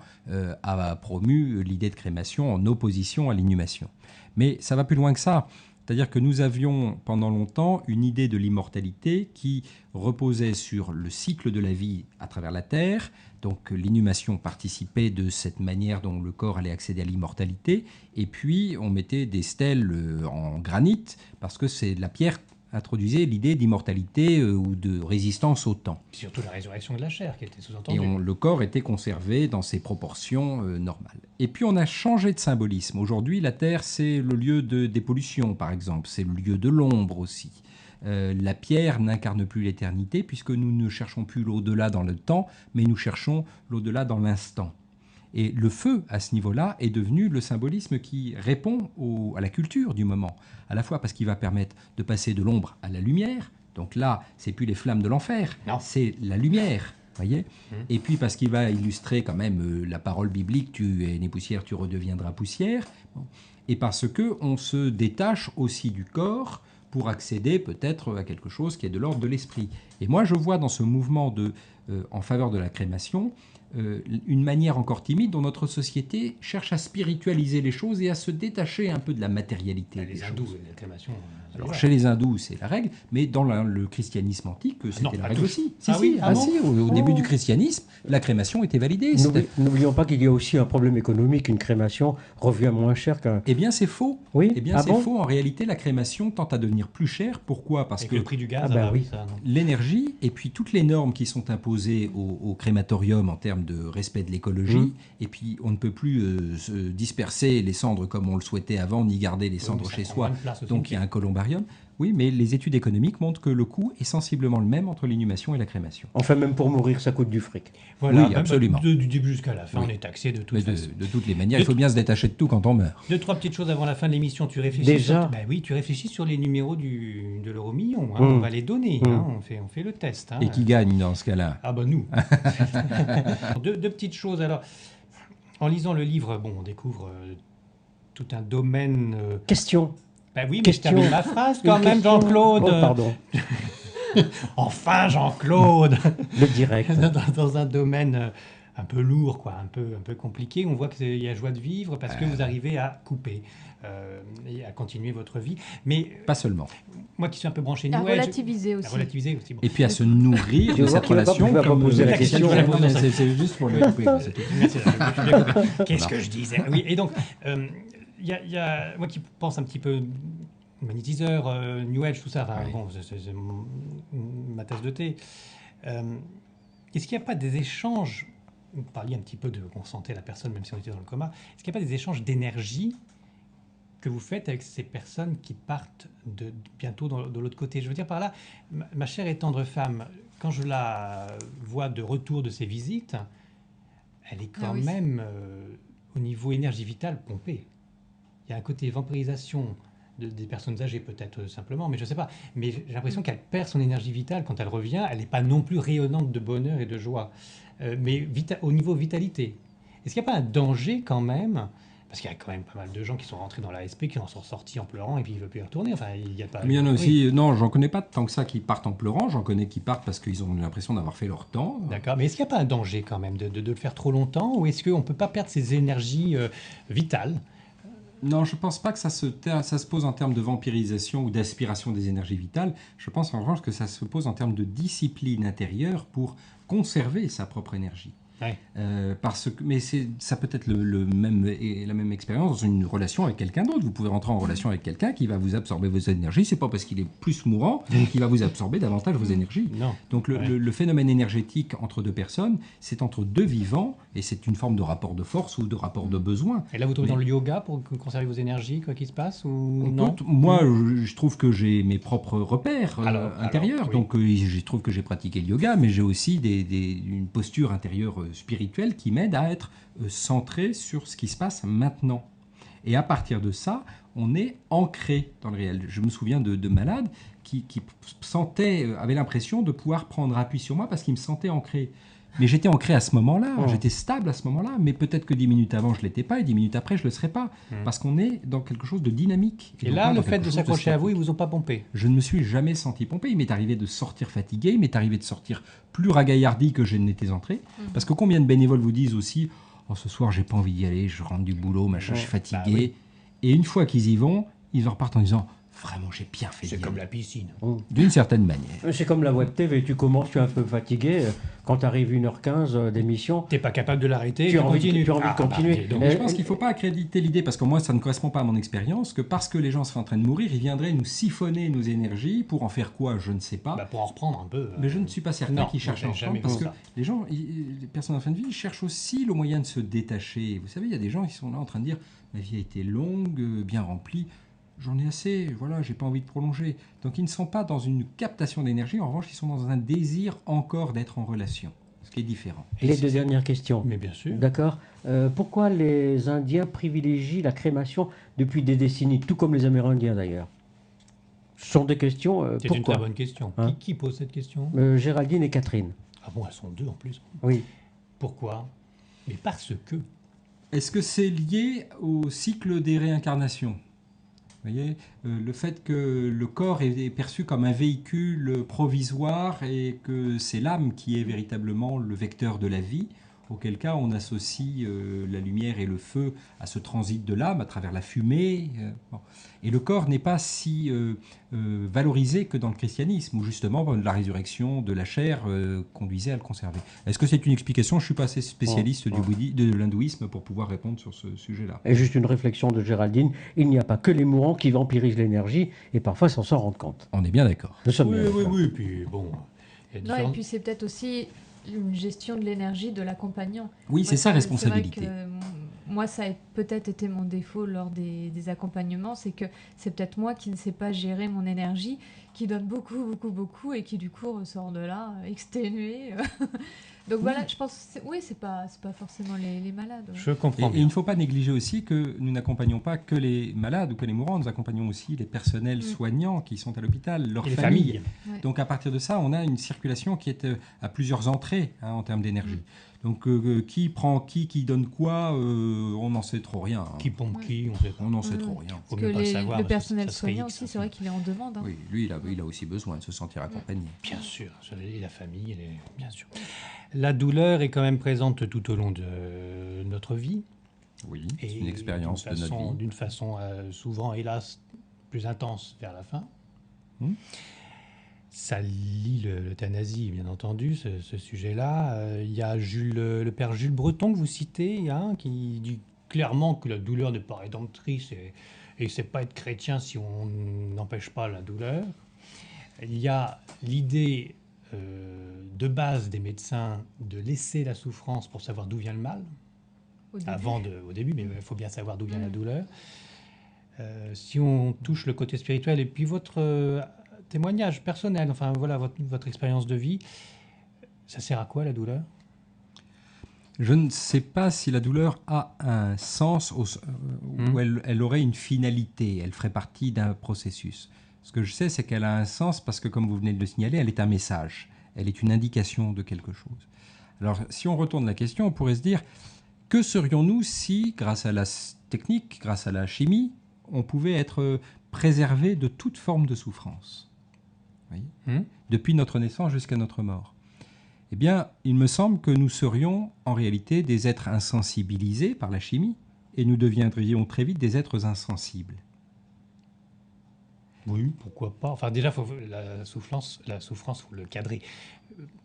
a promu l'idée de crémation en opposition à l'inhumation. Mais ça va plus loin que ça. C'est-à-dire que nous avions pendant longtemps une idée de l'immortalité qui reposait sur le cycle de la vie à travers la Terre. Donc l'inhumation participait de cette manière dont le corps allait accéder à l'immortalité. Et puis on mettait des stèles en granit parce que c'est la pierre introduisait l'idée d'immortalité ou de résistance au temps. Surtout la résurrection de la chair qui était sous-entendue. Et le corps était conservé dans ses proportions normales. Et puis on a changé de symbolisme. Aujourd'hui, la Terre, c'est le lieu de dépollution, par exemple. C'est le lieu de l'ombre aussi. La pierre n'incarne plus l'éternité puisque nous ne cherchons plus l'au-delà dans le temps, mais nous cherchons l'au-delà dans l'instant. Et le feu, à ce niveau-là, est devenu le symbolisme qui répond à la culture du moment, à la fois parce qu'il va permettre de passer de l'ombre à la lumière. Donc là, c'est plus les flammes de l'enfer, c'est la lumière. Voyez. Et puis parce qu'il va illustrer quand même la parole biblique, tu es né poussière, tu redeviendras poussière. Bon. Et parce qu'on se détache aussi du corps pour accéder peut-être à quelque chose qui est de l'ordre de l'esprit. Et moi, je vois dans ce mouvement en faveur de la crémation une manière encore timide dont notre société cherche à spiritualiser les choses et à se détacher un peu de la matérialité des Les choses. hindous, la crémation. Alors, chez les hindous, c'est la règle, mais dans le christianisme antique, c'était non, la pas règle tous. aussi. Au début du christianisme, la crémation était validée. N'oublions pas qu'il y a aussi un problème économique. Une crémation revient moins cher qu'un... Eh bien, c'est faux. Oui. Eh bien, c'est faux. En réalité, la crémation tend à devenir plus chère. Pourquoi ? Parce Avec que le prix du gaz, oui. ça, non. l'énergie et puis toutes les normes qui sont imposées au crématorium en termes de respect de l'écologie, et puis on ne peut plus se disperser les cendres comme on le souhaitait avant, ni garder les cendres ça chez prend soi. moins de place aussi. Donc il y a un columbarium. Oui, mais les études économiques montrent que le coût est sensiblement le même entre l'inhumation et la crémation. Enfin, même pour mourir, ça coûte du fric. Voilà, Oui, absolument. Du début jusqu'à la fin, Oui. on est taxé de tout. Mais de toutes les manières, il faut bien se détacher de tout quand on meurt. Deux, trois petites choses avant la fin de l'émission. Tu réfléchis Déjà oui, tu réfléchis sur les numéros de l'euro-million. On va les donner. On fait le test. Et qui gagne dans ce cas-là ? Ah bah nous. deux petites choses. Alors, en lisant le livre, on découvre tout un domaine... Question. Ben oui, mais Question. je termine ma phrase quand Une même, question. Jean-Claude. Oh, pardon. Enfin, Jean-Claude. Le direct. Dans un domaine un peu lourd, quoi, un peu compliqué. On voit qu'il y a joie de vivre parce que vous arrivez à couper et à continuer votre vie. Mais Pas seulement. moi qui suis un peu branché À New Age, relativiser à aussi. relativiser aussi. Bon. Et puis à se nourrir Tu de vois cette qu'il va pas- relation. il va pas comme poser la la question. question. Je la pose. C'est juste pour le couper. c'est tout. Merci, j'ai bien compris. Qu'est-ce que je disais? Oui, et donc, il y a moi qui pense un petit peu magnétiseur, New Age, tout ça, enfin, Oui. bon, c'est ma tasse de thé. Est-ce qu'il n'y a pas des échanges, vous parliez un petit peu de qu'on sentait la personne, même si on était dans le coma, est-ce qu'il n'y a pas des échanges d'énergie que vous faites avec ces personnes qui partent bientôt de l'autre côté? Je veux dire par là, ma chère et tendre femme, quand je la vois de retour de ses visites, elle est quand Ah oui. même, au niveau énergie vitale, pompée. Il y a un côté vampirisation des personnes âgées, peut-être simplement, mais je ne sais pas. Mais j'ai l'impression qu'elle perd son énergie vitale quand elle revient. Elle n'est pas non plus rayonnante de bonheur et de joie. Mais au niveau vitalité, est-ce qu'il n'y a pas un danger quand même? Parce qu'il y a quand même pas mal de gens qui sont rentrés dans l'ASP, qui en sont sortis en pleurant et puis ils ne veulent plus y retourner. Enfin, il y a pas... Mais il y en a Oui. aussi, non, j'en connais pas tant que ça qui partent en pleurant, j'en connais qui partent parce qu'ils ont l'impression d'avoir fait leur temps. D'accord, mais est-ce qu'il n'y a pas un danger quand même de le faire trop longtemps, ou est-ce qu'on ne peut pas perdre ses énergies vitales? Non, je pense pas que ça se pose en termes de vampirisation ou d'aspiration des énergies vitales. Je pense en revanche que ça se pose en termes de discipline intérieure pour conserver sa propre énergie. Ouais. Mais ça peut être la même expérience dans une relation avec quelqu'un d'autre. Vous pouvez rentrer en relation avec quelqu'un qui va vous absorber vos énergies. C'est pas parce qu'il est plus mourant qu'il va vous absorber davantage vos énergies. Non. Donc le phénomène énergétique entre deux personnes, c'est entre deux vivants et c'est une forme de rapport de force ou de rapport de besoin. Et là, vous tombez dans le yoga pour conserver vos énergies, quoi qu'il se passe, ou non? Moi, je trouve que j'ai mes propres repères intérieurs. oui. Donc, je trouve que j'ai pratiqué le yoga, mais j'ai aussi une posture intérieure spirituelle qui m'aide à être centré sur ce qui se passe maintenant. Et à partir de ça, on est ancré dans le réel. Je me souviens de malades qui avaient l'impression de pouvoir prendre appui sur moi parce qu'ils me sentaient ancré. Mais j'étais ancré à ce moment-là, j'étais stable à ce moment-là, mais peut-être que 10 minutes avant je ne l'étais pas et 10 minutes après je ne le serais pas, parce qu'on est dans quelque chose de dynamique. Et là, le fait de s'accrocher à vous, ils ne vous ont pas pompé? Je ne me suis jamais senti pompé, il m'est arrivé de sortir fatigué, il m'est arrivé de sortir plus ragaillardi que je n'étais entré, parce que combien de bénévoles vous disent aussi « Oh, ce soir j'ai pas envie d'y aller, je rentre du boulot, machin, je suis fatigué oui. ». Et une fois qu'ils y vont, ils en repartent en disant « Vraiment, j'ai bien fait C'est d'y comme aller. la piscine. D'une certaine manière. C'est comme la web TV, tu commences, tu es un peu fatigué, quand tu arrives 1h15 d'émission, Tu n'es pas capable de l'arrêter, Tu as envie de- continues. tu as envie de continuer. dis donc. Mais je pense qu'il ne faut pas accréditer l'idée, parce que moi, ça ne correspond pas à mon expérience, que parce que les gens seraient en train de mourir, ils viendraient nous siphonner nos énergies pour en faire quoi, je ne sais pas. Pour en reprendre un peu. Mais je ne suis pas certain non, qu'ils cherchent à moi, en j'ai reprendre, jamais parce vu que ça. les gens, les personnes en fin de vie, ils cherchent aussi le moyen de se détacher. Vous savez, il y a des gens qui sont là en train de dire « Ma vie a été longue, bien remplie, j'en ai assez, voilà, j'ai pas envie de prolonger. » Donc ils ne sont pas dans une captation d'énergie, en revanche, ils sont dans un désir encore d'être en relation, ce qui est différent. les deux dernières questions. Mais bien sûr. D'accord. Pourquoi les Indiens privilégient la crémation depuis des décennies, tout comme les Amérindiens d'ailleurs? Ce sont des questions. C'est une Pourquoi très bonne question. Hein Qui pose cette question? Géraldine et Catherine. Ah bon, elles sont deux en plus. Oui. Pourquoi? Mais parce que. Est-ce que c'est lié au cycle des réincarnations ? Vous voyez, le fait que le corps est perçu comme un véhicule provisoire et que c'est l'âme qui est véritablement le vecteur de la vie, auquel cas on associe la lumière et le feu à ce transit de l'âme à travers la fumée. Bon. Et le corps n'est pas si valorisé que dans le christianisme, où justement la résurrection de la chair conduisait à le conserver. Est-ce que c'est une explication? Je ne suis pas assez spécialiste de l'hindouisme pour pouvoir répondre sur ce sujet-là. Et juste une réflexion de Géraldine, il n'y a pas que les mourants qui vampirisent l'énergie, et parfois sans s'en rendre compte. On est bien d'accord. Nous sommes Oui, bien oui, d'accord. oui. Puis bon. Il y a Non, et différentes- puis c'est peut-être aussi une gestion de l'énergie de l'accompagnant. Oui, Moi, c'est sa vrai responsabilité. que, moi, ça a peut-être été mon défaut lors des accompagnements, c'est que c'est peut-être moi qui ne sais pas gérer mon énergie, qui donne beaucoup, beaucoup, beaucoup, et qui du coup ressort de là exténué. Donc voilà, je pense, oui, c'est pas forcément les malades. Je Et comprends il bien. ne faut pas négliger aussi que nous n'accompagnons pas que les malades ou que les mourants, nous accompagnons aussi les personnels soignants qui sont à l'hôpital, leurs Et les familles. familles. Ouais. Donc à partir de ça, on a une circulation qui est à plusieurs entrées en termes d'énergie. Donc qui prend qui donne quoi, on n'en sait trop rien. Qui pompe qui, on sait pas. On n'en sait trop rien. Faut Parce même que pas le savoir, le parce que personnel ça serait soignant X, aussi, ça c'est vrai qu'il est en demande. Hein. Oui, lui, il a aussi besoin de se sentir accompagné. Bien sûr, et la famille, bien sûr. La douleur est quand même présente tout au long de notre vie. Oui, c'est Et une expérience de notre vie. D'une façon souvent, hélas, plus intense vers la fin. Ça lie l'euthanasie, bien entendu, ce sujet-là. Il y a le père Jules Breton que vous citez, qui dit clairement que la douleur n'est pas rédemptrice et c'est pas être chrétien si on n'empêche pas la douleur. Il y a l'idée de base des médecins de laisser la souffrance pour savoir d'où vient le mal. Au début, mais il faut bien savoir d'où vient la douleur. Si on touche le côté spirituel, et puis votre témoignage personnel, enfin voilà, votre expérience de vie, ça sert à quoi la douleur? Je ne sais pas si la douleur a un sens où elle aurait une finalité, elle ferait partie d'un processus. Ce que je sais, c'est qu'elle a un sens parce que, comme vous venez de le signaler, elle est un message, elle est une indication de quelque chose. Alors, si on retourne la question, on pourrait se dire, que serions-nous si, grâce à la technique, grâce à la chimie, on pouvait être préservé de toute forme de souffrance, vous voyez, depuis notre naissance jusqu'à notre mort? Eh bien, il me semble que nous serions en réalité des êtres insensibilisés par la chimie et nous deviendrions très vite des êtres insensibles. Oui, pourquoi pas. Enfin, déjà, la souffrance, faut le cadrer.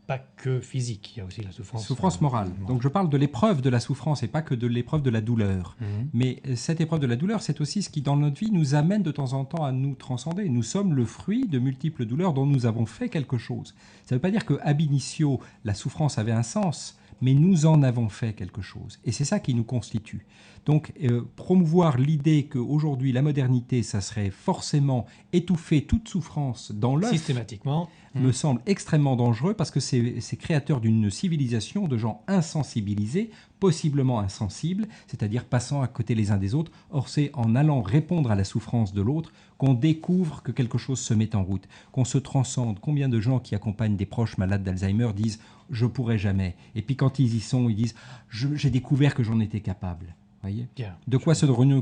Pas que physique, il y a aussi la souffrance. Souffrance morale. Donc je parle de l'épreuve de la souffrance et pas que de l'épreuve de la douleur. Mais cette épreuve de la douleur, c'est aussi ce qui, dans notre vie, nous amène de temps en temps à nous transcender. Nous sommes le fruit de multiples douleurs dont nous avons fait quelque chose. Ça ne veut pas dire que ab initio, la souffrance avait un sens, mais nous en avons fait quelque chose. Et c'est ça qui nous constitue. Donc, promouvoir l'idée qu'aujourd'hui, la modernité, ça serait forcément étouffer toute souffrance dans l'œuf, systématiquement, me semble extrêmement dangereux parce que c'est créateur d'une civilisation de gens insensibilisés, possiblement insensibles, c'est-à-dire passant à côté les uns des autres. Or, c'est en allant répondre à la souffrance de l'autre qu'on découvre que quelque chose se met en route, qu'on se transcende. Combien de gens qui accompagnent des proches malades d'Alzheimer disent « je pourrai jamais ». Et puis quand ils y sont, ils disent « j'ai découvert que j'en étais capable ». Voyez. Bien. De quoi serions-nous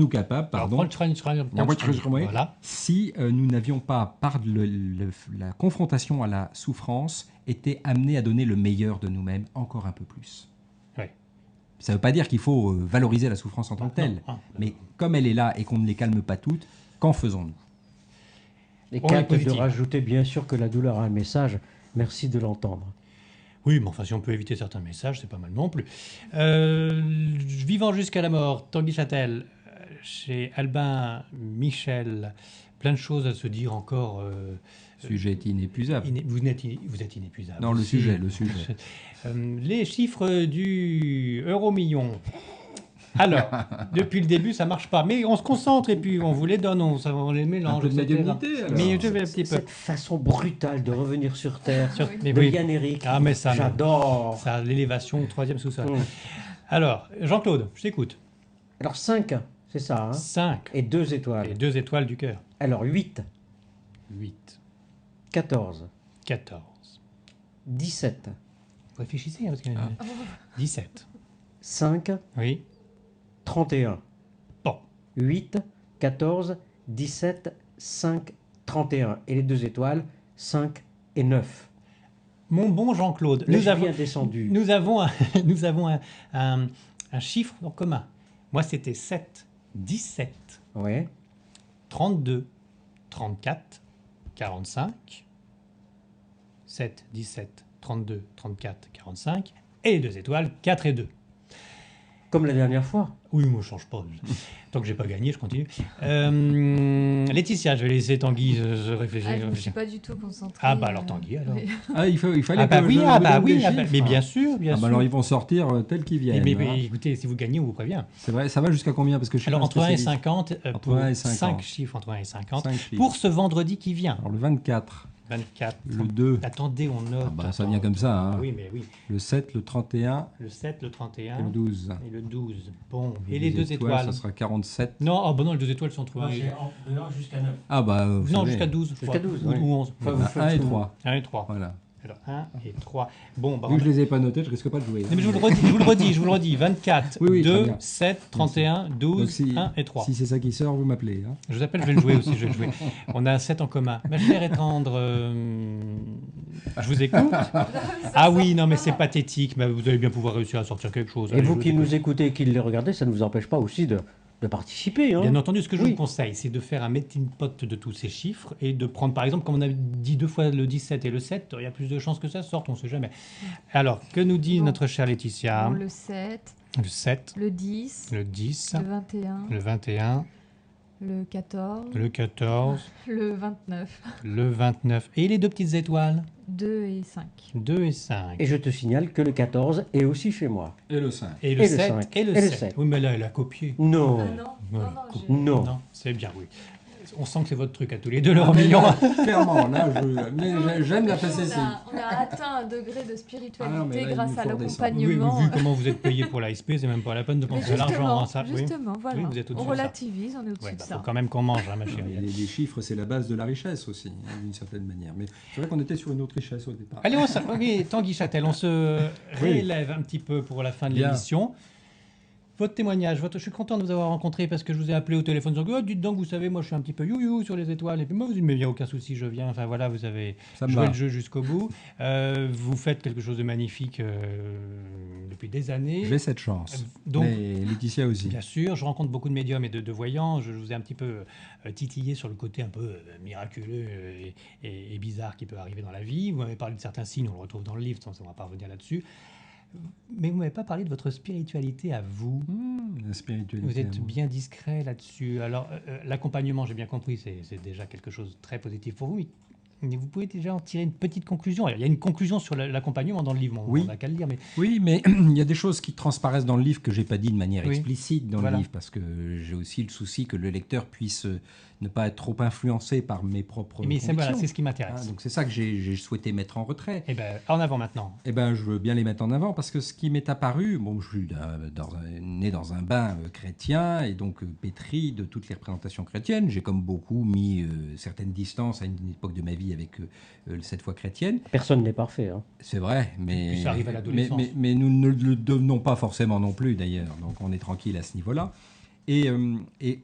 capables Voilà. si nous n'avions pas, par la confrontation à la souffrance, été amenés à donner le meilleur de nous-mêmes encore un peu plus. Ouais. Ça ne veut pas dire qu'il faut valoriser la souffrance en tant que telle, non. mais comme elle est là et qu'on ne les calme pas toutes, qu'en faisons-nous? Et On est capable de positif. rajouter bien sûr que la douleur a un message. Merci de l'entendre. Oui, mais enfin, si on peut éviter certains messages, c'est pas mal non plus. Vivant jusqu'à la mort, Tanguy Châtel, chez Albin Michel, plein de choses à se dire encore. Sujet inépuisable. Vous êtes inépuisable. Non, le aussi. sujet. Les chiffres du euro-million. Alors, depuis le début, ça marche pas. Mais on se concentre et puis on vous les donne, on les mélange. Un peu de etc. médiumnité, alors. Mais je vais un petit peu. Cette façon brutale de revenir sur Terre, Mais de oui. Yann Eric, Ah, mais ça, j'adore. ça, l'élévation au 3e sous-sol. Mm. Alors, Jean-Claude, je t'écoute. Alors 5, c'est ça, hein 5 et 2 étoiles. et 2 étoiles du cœur. Alors 8, 8, 14, 14. 17, Réfléchissez, hein, parce que... 17. 5, Oui. 31. Bon. 8, 14, 17, 5, 31. Et les 2 étoiles, 5 et 9. Mon bon Jean-Claude, Là, je viens descendu. nous avons un chiffre en commun. Moi, c'était 7, 17, Ouais. 32, 34, 45. 7, 17, 32, 34, 45. Et les 2 étoiles, 4 et 2. Comme la dernière fois. Oui, moi, je ne change pas. Tant que j'ai pas gagné, je continue. Laetitia, je vais laisser Tanguy se réfléchir. Je ne suis pas du tout concentrée. Ah, bah alors Tanguy, alors. mais- Ah, il fallait Ah, bah que oui, je ah, vous bah donne oui, des ah, bah, chiffres. mais bien sûr, bien Ah, bah sûr. alors ils vont sortir tels qu'ils viennent. Mais hein. écoutez, si vous gagnez, on vous prévient. C'est vrai, ça va jusqu'à combien? Parce que je suis Alors, pas entre 1 et spécialiste. 50, Entre pour 1 et 50. 5 chiffres entre 1 et 50, 5 chiffres. pour ce vendredi qui vient. Alors le 24, 24. le 2, Attendez, on note. ah bah, ça attends. vient comme ça. Hein. Ah oui, mais oui. Le 7, le 31 Le 7, le 31 et le 12. et le 12. Bon, et les 2 étoiles. Ça sera 47. Non, oh, bah non, les 2 étoiles sont entre 1 et... de 1 jusqu'à 9. Ah bah vous Non, savez. jusqu'à 12. je Jusqu'à crois. 12, ou, oui. ou 11. Enfin, Ah, vous faites 1 et tout. 3. 1 et 3. Voilà. Alors, 1 et 3. Bon, bah, Vu que je les ai pas notés, je risque pas de jouer. non, mais je vous le redis. 24, Oui, très 2, bien. 7, 31, 12, Donc, si, 1 et 3. si c'est ça qui sort, vous m'appelez. Hein. Je vous appelle, je vais le jouer aussi, je vais le jouer. On a un 7 en commun. Ma chère et tendre, je vous écoute. Ah oui, non, mais c'est pathétique. Mais vous allez bien pouvoir réussir à sortir quelque chose. Et Allez, vous je qui écoute. nous écoutez et qui les regardez, ça ne vous empêche pas aussi de participer. Hein. Bien entendu, ce que je Oui. vous conseille, c'est de faire un melting pot de tous ces chiffres et de prendre, par exemple, comme on a dit 2 fois le 17 et le 7, il y a plus de chances que ça sorte, on ne sait jamais. Alors, que nous dit Bon. notre chère Laetitia? Bon, le 7, Le 7, le 10, le 10, le 21, le 21, le 14, le 14, le 29, le 29. Et les 2 petites étoiles? 2 et 5. 2 et 5. Et je te signale que le 14 est aussi chez moi. Et le 5. Et le Et le 7 cinq. et le Et le 7. sept. Oui, mais là, elle a copié. Non. Ah non, Voilà. j'ai- Non. Non, c'est bien, oui. On sent que c'est votre truc à tous les deux, l'euro million. Clairement, là, mais j'aime la On facétie. on a atteint un degré de spiritualité Ah non, mais là, il grâce nous à faut redescendre. Oui, l'accompagnement. vu comment vous êtes payé pour l'ASP, c'est même pas la peine de Mais penser à l'argent. Hein, ça. Oui. justement, voilà. Oui, vous êtes au-dessus On de ça. relativise, on est au-dessus Ouais, de bah, ça. faut quand même qu'on mange, hein, ma chérie. Les chiffres, c'est la base de la richesse aussi, hein, d'une certaine manière. Mais c'est vrai qu'on était sur une autre richesse au départ. Allez, oui, Tanguy Châtel, on se réélève un petit peu pour la fin de Bien. l'émission. Votre témoignage, je suis content de vous avoir rencontré parce que je vous ai appelé au téléphone. Oh, dites donc, vous savez, moi je suis un petit peu you sur les étoiles. Et puis moi, vous dites, mais il n'y a aucun souci, je viens. Enfin voilà, vous avez Ça me joué va. le jeu jusqu'au bout. Vous faites quelque chose de magnifique depuis des années. J'ai cette chance. Donc, Mais Laetitia aussi. bien sûr, je rencontre beaucoup de médiums et de voyants. Je vous ai un petit peu titillé sur le côté un peu miraculeux et bizarre qui peut arriver dans la vie. Vous m'avez parlé de certains signes, on le retrouve dans le livre, on ne va pas revenir là-dessus. Mais vous ne m'avez pas parlé de votre spiritualité à vous. La spiritualité. Vous êtes moi. bien discret là-dessus. Alors, l'accompagnement, j'ai bien compris, c'est déjà quelque chose de très positif pour vous. Mais vous pouvez déjà en tirer une petite conclusion. Alors, il y a une conclusion sur l'accompagnement dans le livre, on Oui. n'a qu'à le lire. Mais Oui, mais il y a des choses qui transparaissent dans le livre que j'ai pas dit de manière Oui. explicite dans Voilà. le livre, parce que j'ai aussi le souci que le lecteur puisse ne pas être trop influencé par mes propres mais c'est convictions. voilà, c'est ce qui Ah, m'intéresse. donc c'est ça que j'ai souhaité mettre en retrait. Eh ben, en avant maintenant. Eh ben, je veux bien les mettre en avant parce que ce qui m'est apparu, bon, je suis né dans un bain chrétien et donc pétri de toutes les représentations chrétiennes. J'ai comme beaucoup mis certaines distances à une époque de ma vie avec cette foi chrétienne. Personne n'est parfait. Hein. C'est vrai, mais, puis ça arrive à l'adolescence. mais nous ne le devenons pas forcément non plus d'ailleurs. Donc on est tranquille à ce niveau-là. Et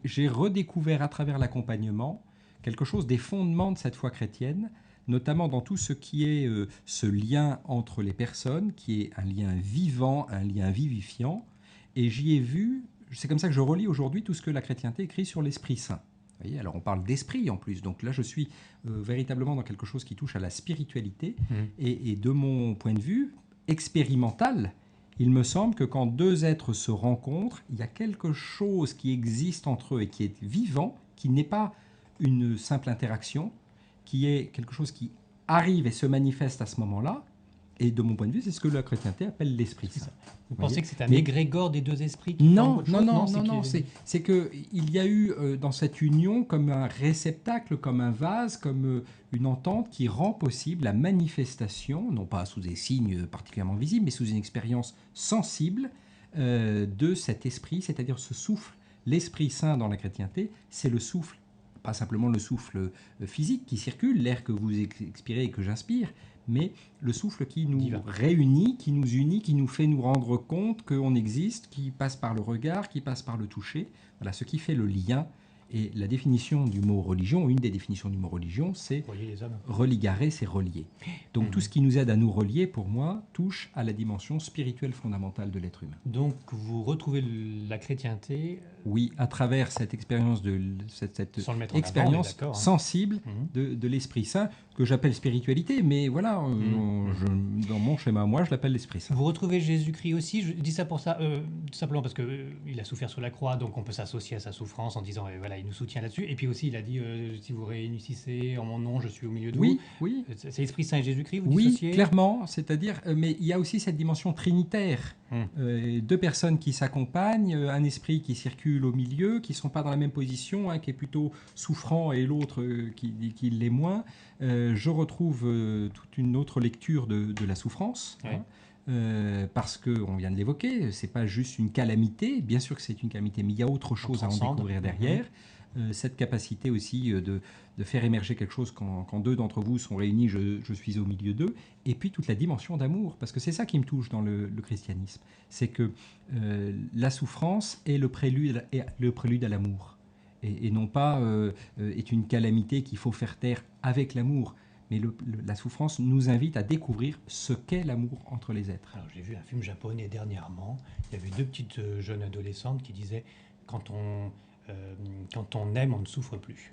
j'ai redécouvert à travers l'accompagnement quelque chose des fondements de cette foi chrétienne, notamment dans tout ce qui est ce lien entre les personnes, qui est un lien vivant, un lien vivifiant. Et j'y ai vu, c'est comme ça que je relis aujourd'hui tout ce que la chrétienté écrit sur l'Esprit Saint. Vous voyez, alors on parle d'esprit en plus, donc là je suis véritablement dans quelque chose qui touche à la spiritualité. Et de mon point de vue expérimental, il me semble que quand deux êtres se rencontrent, il y a quelque chose qui existe entre eux et qui est vivant, qui n'est pas une simple interaction, qui est quelque chose qui arrive et se manifeste à ce moment-là. Et de mon point de vue, c'est ce que la chrétienté appelle l'Esprit Saint. Vous voyez pensez que c'est un Mais- égrégore des deux esprits qui Non, forment autre non, chose non, c'est non, qu'il- non, c'est qu'il y a eu dans cette union comme un réceptacle, comme un vase, comme une entente qui rend possible la manifestation, non pas sous des signes particulièrement visibles, mais sous une expérience sensible de cet esprit, c'est-à-dire ce souffle. L'Esprit Saint dans la chrétienté, c'est le souffle, pas simplement le souffle physique qui circule, l'air que vous expirez et que j'inspire, mais le souffle qui nous Divin. réunit, qui nous unit, qui nous fait nous rendre compte qu'on existe, qui passe par le regard, qui passe par le toucher. Voilà ce qui fait le lien. Et la définition du mot religion, une des définitions du mot religion, c'est Relier les hommes. religare, c'est relier. Donc tout ce qui nous aide à nous relier, pour moi, touche à la dimension spirituelle fondamentale de l'être humain. Donc vous retrouvez la chrétienté Oui, à travers cette expérience cette sans le mettre en avant, expérience on est d'accord, hein. sensible Mhm. de l'Esprit Saint, que j'appelle spiritualité, mais voilà, dans mon schéma, moi, je l'appelle l'Esprit Saint. Vous retrouvez Jésus-Christ aussi. Je dis ça pour ça, simplement parce que il a souffert sur la croix, donc on peut s'associer à sa souffrance en disant voilà, il nous soutient là-dessus. Et puis aussi, il a dit si vous réunissez en mon nom, je suis au milieu de Oui, vous. oui. C'est l'Esprit Saint et Jésus-Christ, vous Oui, dissociez? clairement, c'est-à-dire, mais il y a aussi cette dimension trinitaire. Deux personnes qui s'accompagnent, un esprit qui circule au milieu, qui ne sont pas dans la même position, un qui est plutôt souffrant et l'autre qui l'est moins. Je retrouve toute une autre lecture de la souffrance. Oui. Parce qu'on vient de l'évoquer, c'est pas juste une calamité, bien sûr que c'est une calamité, mais il y a autre chose à en transcende. découvrir derrière. Cette capacité aussi de faire émerger quelque chose quand deux d'entre vous sont réunis, je suis au milieu d'eux, et puis toute la dimension d'amour, parce que c'est ça qui me touche dans le christianisme, c'est que la souffrance est le prélude à l'amour, et non pas est une calamité qu'il faut faire taire avec l'amour. Mais la souffrance nous invite à découvrir ce qu'est l'amour entre les êtres. Alors, j'ai vu un film japonais dernièrement. Il y avait deux petites jeunes adolescentes qui disaient quand on aime, on ne souffre plus.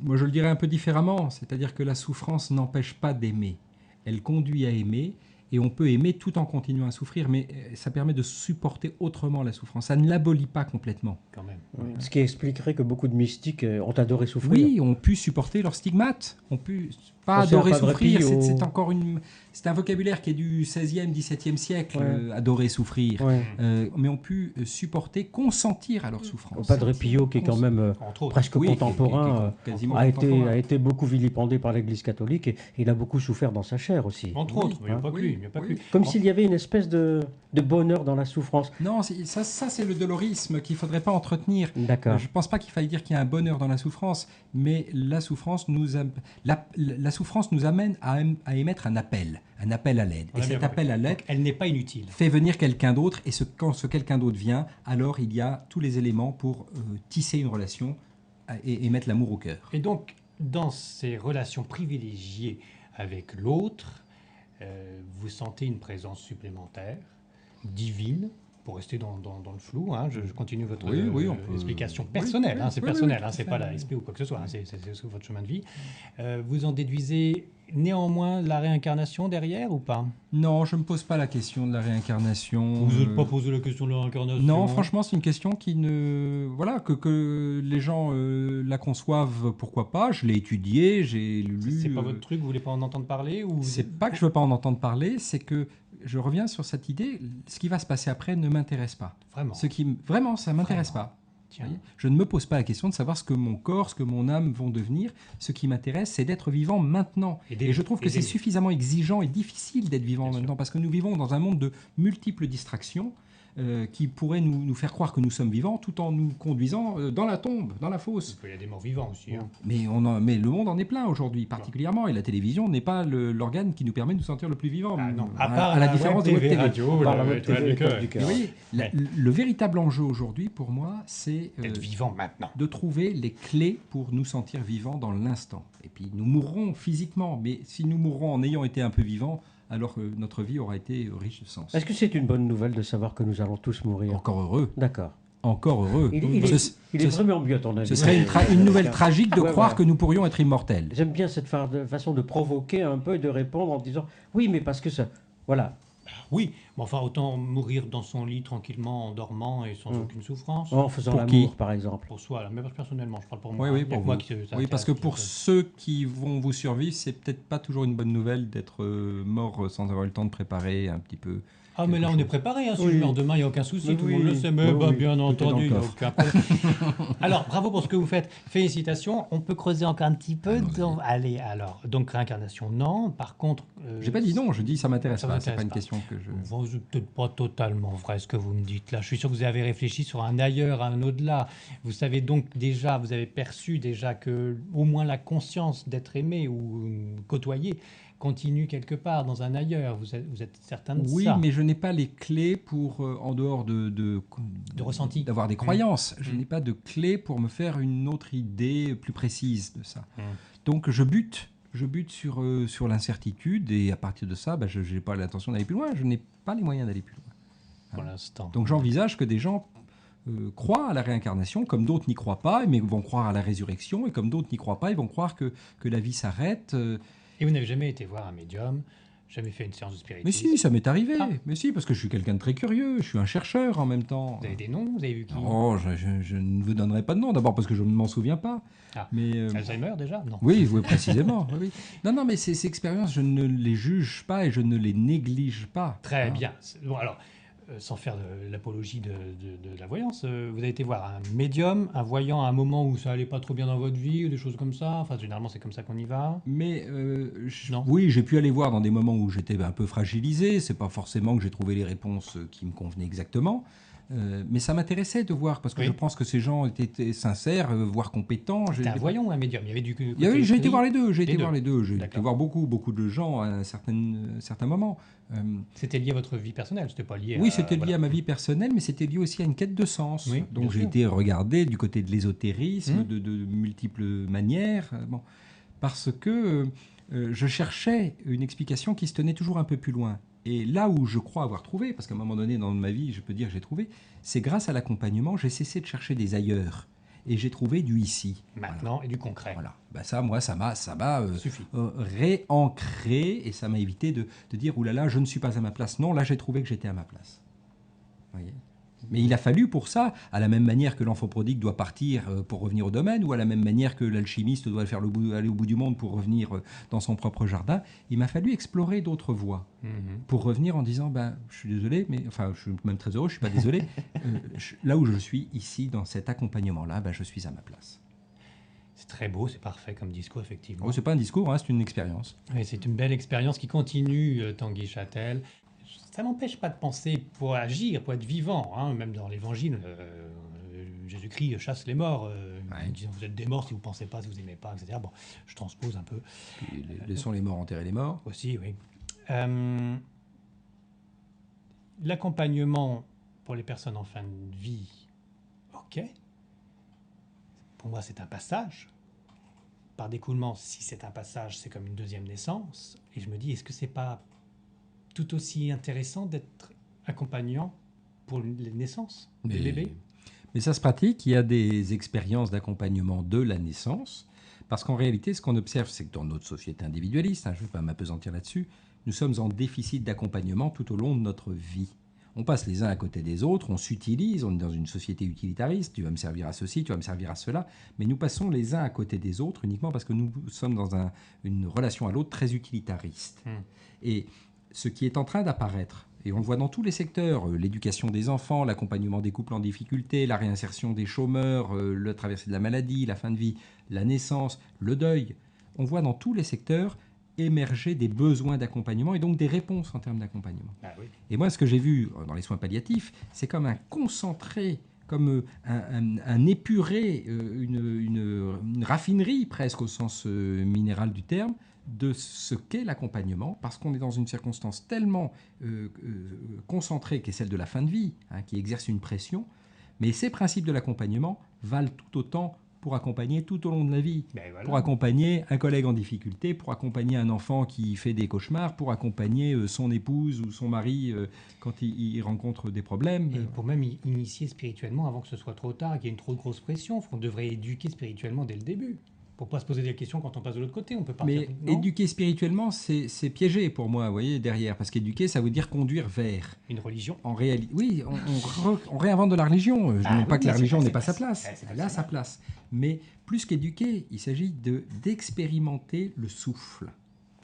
Moi, je le dirais un peu différemment. C'est-à-dire que la souffrance n'empêche pas d'aimer. Elle conduit à aimer. Et on peut aimer tout en continuant à souffrir, mais ça permet de supporter autrement la souffrance. Ça ne l'abolit pas complètement. Quand même. Ce qui expliquerait que beaucoup de mystiques ont adoré souffrir. Oui, on pu supporter leurs stigmates. On pu pas Pensez à adorer Padre souffrir. Pio. C'est un vocabulaire qui est du XVIe, XVIIe siècle, adorer souffrir. Ouais. Mais on pu supporter, consentir à leur souffrance. Padre Pio, qui est quand même Entre autres. presque Oui, contemporain, qui est quasiment a contemporain. été beaucoup vilipendé par l'Église catholique et il a beaucoup souffert dans sa chair aussi. Entre Oui, autres, mais il n'y a pas que oui, lui. Il n'y a pas que oui. lui. Comme s'il y avait une espèce de bonheur dans la souffrance. Non, ça c'est le dolorisme qu'il ne faudrait pas entretenir. D'accord. Je ne pense pas qu'il faille dire qu'il y a un bonheur dans la souffrance, mais la souffrance nous amène à émettre un appel à l'aide. On Et a cet bien appel compris. à l'aide Donc, elle n'est pas inutile. fait venir quelqu'un d'autre, et quand ce quelqu'un d'autre vient, alors il y a tous les éléments pour tisser une relation et mettre l'amour au cœur. Et donc, dans ces relations privilégiées avec l'autre, vous sentez une présence supplémentaire, divine, pour rester dans le flou. Hein, je continue votre Oui, on peut- explication oui, personnelle. oui, Hein, c'est oui, personnel, oui, hein, tout c'est à pas fait. la SP ou quoi que ce soit. Hein, c'est votre chemin de vie. Vous en déduisez néanmoins la réincarnation derrière ou pas? Non, je ne me pose pas la question de la réincarnation. Vous n'êtes pas posé la question de la réincarnation? Non, franchement, c'est une question qui ne... Voilà, que les gens la conçoivent, pourquoi pas. Je l'ai étudiée, j'ai lu... C'est pas votre truc, vous voulez pas en entendre parler ou... C'est pas que je veux pas en entendre parler, c'est que je reviens sur cette idée, ce qui va se passer après ne m'intéresse pas. Vraiment. Vraiment, ça m'intéresse Vraiment. pas. Tiens. Vous voyez, je ne me pose pas la question de savoir ce que mon corps, ce que mon âme vont devenir. Ce qui m'intéresse, c'est d'être vivant maintenant. Et je trouve que c'est suffisamment exigeant et difficile d'être vivant Bien maintenant, sûr. parce que nous vivons dans un monde de multiples distractions qui pourraient nous faire croire que nous sommes vivants tout en nous conduisant dans la tombe, dans la fosse. Il y a des morts vivants aussi. Hein. Mais le monde en est plein aujourd'hui, particulièrement, et la télévision n'est pas l'organe qui nous permet de nous sentir le plus vivant. Ah non, à la différence des web TV. radio, Par la la web TV, du les cœur. Côtes du Vous cœur. voyez, le véritable enjeu aujourd'hui, pour moi, c'est D'être vivant maintenant. de trouver les clés pour nous sentir vivants dans l'instant. Et puis nous mourrons physiquement, mais si nous mourrons en ayant été un peu vivants, alors que notre vie aura été riche de sens. Est-ce que c'est une bonne nouvelle de savoir que nous allons tous mourir? Encore heureux, D'accord. encore heureux. Il est vraiment mieux, à ton avis. Ce serait une nouvelle tragique de Ouais, croire ouais. que nous pourrions être immortels. J'aime bien cette façon de provoquer un peu et de répondre en disant oui, mais parce que ça. Voilà. Oui, mais enfin, autant mourir dans son lit tranquillement, en dormant et sans aucune souffrance. En faisant Pour l'amour, qui par exemple. Pour soi, là. Mais personnellement, je parle pour moi. Oui, Il y a pour que moi vous. ça Oui, parce que intéresse, pour qui- ceux qui vont vous survivre, c'est peut-être pas toujours une bonne nouvelle d'être mort sans avoir eu le temps de préparer un petit peu. Ah, mais là, on quelque est chose. préparé. Hein, si Oui. je meurs demain, il n'y a aucun souci. Oui, tout le monde le oui. sait. Mais Oui, bah, oui. bien Tout est dans entendu, le il n'y a coffre. aucun problème. Alors, bravo pour ce que vous faites. Félicitations. On peut creuser encore un petit peu. Allez, alors. Donc, réincarnation, non. Par contre... J'ai pas dit non, je dis ça m'intéresse Ça pas. vous C'est pas intéresse une pas. question que je. Bon, c'est peut-être pas totalement vrai ce que vous me dites là. Je suis sûr que vous avez réfléchi sur un ailleurs, un au-delà. Vous savez donc déjà, vous avez perçu déjà que au moins la conscience d'être aimé ou côtoyé continue quelque part, dans un ailleurs. Vous êtes certain de Oui, ça? mais je n'ai pas les clés pour, en dehors De ressenti. d'avoir des croyances, je n'ai pas de clés pour me faire une autre idée plus précise de ça. Donc je bute sur l'incertitude et à partir de ça, je n'ai pas l'intention d'aller plus loin, je n'ai pas les moyens d'aller plus loin. Pour l'instant. Donc j'envisage que des gens croient à la réincarnation, comme d'autres n'y croient pas, mais vont croire à la résurrection, et comme d'autres n'y croient pas, ils vont croire que la vie s'arrête. Et vous n'avez jamais été voir un médium, jamais fait une séance de Mais spiritisme? si, ça m'est arrivé. Ah. Mais si, parce que je suis quelqu'un de très curieux, je suis un chercheur en même temps. Vous avez des noms? Vous avez vu qui? Oh, je ne vous donnerai pas de nom, d'abord parce que je ne m'en souviens pas. Ah. Mais, Alzheimer déjà? Non. oui, précisément. Oui. Non, mais ces expériences, je ne les juge pas et je ne les néglige pas. Très bien. Bon, alors, sans faire de l'apologie de la voyance, vous avez été voir un médium, un voyant à un moment où ça allait pas trop bien dans votre vie, ou des choses comme ça. Enfin, généralement, c'est comme ça qu'on y va. Mais Non. oui, j'ai pu aller voir dans des moments où j'étais un peu fragilisé. C'est pas forcément que j'ai trouvé les réponses qui me convenaient exactement. Mais ça m'intéressait de voir, parce que Oui. je pense que ces gens étaient sincères, voire compétents. C'était un voyant ou un médium? Il y avait du côté J'ai été esprit. voir les deux. J'ai été voir les deux. J'ai été D'accord. voir beaucoup de gens à un certain moment. C'était lié à votre vie personnelle, c'était pas lié Oui, à... c'était lié voilà. à ma vie personnelle, mais c'était lié aussi à une quête de sens. Oui, Donc bien j'ai sûr. été regardé du côté de l'ésotérisme de multiples manières. Bon, parce que je cherchais une explication qui se tenait toujours un peu plus loin. Et là où je crois avoir trouvé, parce qu'à un moment donné dans ma vie, je peux dire que j'ai trouvé, c'est grâce à l'accompagnement, j'ai cessé de chercher des ailleurs. Et j'ai trouvé du ici. Maintenant, et du concret. Voilà. Ben ça, moi, ça m'a Suffit. réancré et ça m'a évité de dire « Ouh là là, je ne suis pas à ma place ». Non, là, j'ai trouvé que j'étais à ma place. Vous voyez ? Mais il a fallu pour ça, à la même manière que l'enfant prodigue doit partir pour revenir au domaine, ou à la même manière que l'alchimiste doit aller au bout du monde pour revenir dans son propre jardin, il m'a fallu explorer d'autres voies pour revenir en disant je suis désolé, mais enfin je suis même très heureux, je suis pas désolé. Là où je suis ici dans cet accompagnement-là, je suis à ma place. C'est très beau, c'est parfait comme discours, effectivement. Oh, c'est pas un discours, c'est une expérience. Oui, c'est une belle expérience qui continue, Tanguy Châtel. Ça n'empêche pas de penser pour agir, pour être vivant. Hein, même dans l'Évangile, Jésus-Christ chasse les morts, en disant vous êtes des morts si vous ne pensez pas, si vous n'aimez pas, etc. Bon, je transpose un peu. Puis, laissons les morts enterrer les morts. Aussi, oui. L'accompagnement pour les personnes en fin de vie, ok. Pour moi, c'est un passage. Par découlement, si c'est un passage, c'est comme une deuxième naissance. Et je me dis, est-ce que c'est pas tout aussi intéressant d'être accompagnant pour les naissances des bébés? Mais ça se pratique, il y a des expériences d'accompagnement de la naissance, parce qu'en réalité, ce qu'on observe, c'est que dans notre société individualiste, je ne vais pas m'apesantir là-dessus, nous sommes en déficit d'accompagnement tout au long de notre vie. On passe les uns à côté des autres, on s'utilise, on est dans une société utilitariste, tu vas me servir à ceci, tu vas me servir à cela, mais nous passons les uns à côté des autres uniquement parce que nous sommes dans une relation à l'autre très utilitariste. Et ce qui est en train d'apparaître, et on le voit dans tous les secteurs, l'éducation des enfants, l'accompagnement des couples en difficulté, la réinsertion des chômeurs, la traversée de la maladie, la fin de vie, la naissance, le deuil, on voit dans tous les secteurs émerger des besoins d'accompagnement et donc des réponses en termes d'accompagnement. Ah oui. Et moi, ce que j'ai vu dans les soins palliatifs, c'est comme un concentré, comme un épuré, une raffinerie presque au sens minéral du terme, de ce qu'est l'accompagnement, parce qu'on est dans une circonstance tellement concentrée qu'est celle de la fin de vie, qui exerce une pression, mais ces principes de l'accompagnement valent tout autant pour accompagner tout au long de la vie, Voilà. pour accompagner un collègue en difficulté, pour accompagner un enfant qui fait des cauchemars, pour accompagner son épouse ou son mari quand il rencontre des problèmes. Et pour même initier spirituellement avant que ce soit trop tard, qu'il y ait une trop grosse pression, on devrait éduquer spirituellement dès le début. Pour pas se poser des questions quand on passe de l'autre côté, on peut partir. Mais éduquer spirituellement, c'est piégé pour moi, vous voyez, derrière. Parce qu'éduquer, ça veut dire conduire vers. Une religion. En réalité, oui, on réinvente de la religion. Je ne dis pas que la religion n'est pas sa place. Elle a sa place. Mais plus qu'éduquer, il s'agit d'expérimenter le souffle,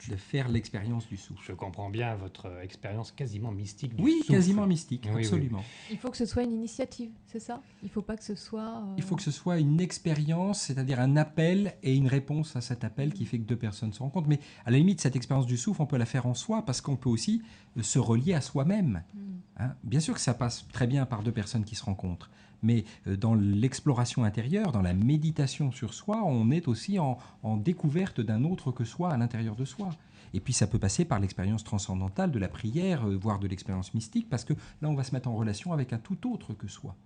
de faire l'expérience du souffle. Je comprends bien votre expérience quasiment mystique du Oui, souffle. quasiment mystique, Oui, absolument. oui. Il faut que ce soit une initiative, c'est ça? Il ne faut pas que ce soit... Il faut que ce soit une expérience, c'est-à-dire un appel et une réponse à cet appel qui fait que deux personnes se rencontrent. Mais à la limite, cette expérience du souffle, on peut la faire en soi parce qu'on peut aussi se relier à soi-même. Bien sûr que ça passe très bien par deux personnes qui se rencontrent, Mais dans l'exploration intérieure, dans la méditation sur soi, on est aussi en découverte d'un autre que soi à l'intérieur de soi. Et puis ça peut passer par l'expérience transcendantale de la prière, voire de l'expérience mystique, parce que là on va se mettre en relation avec un tout autre que soi.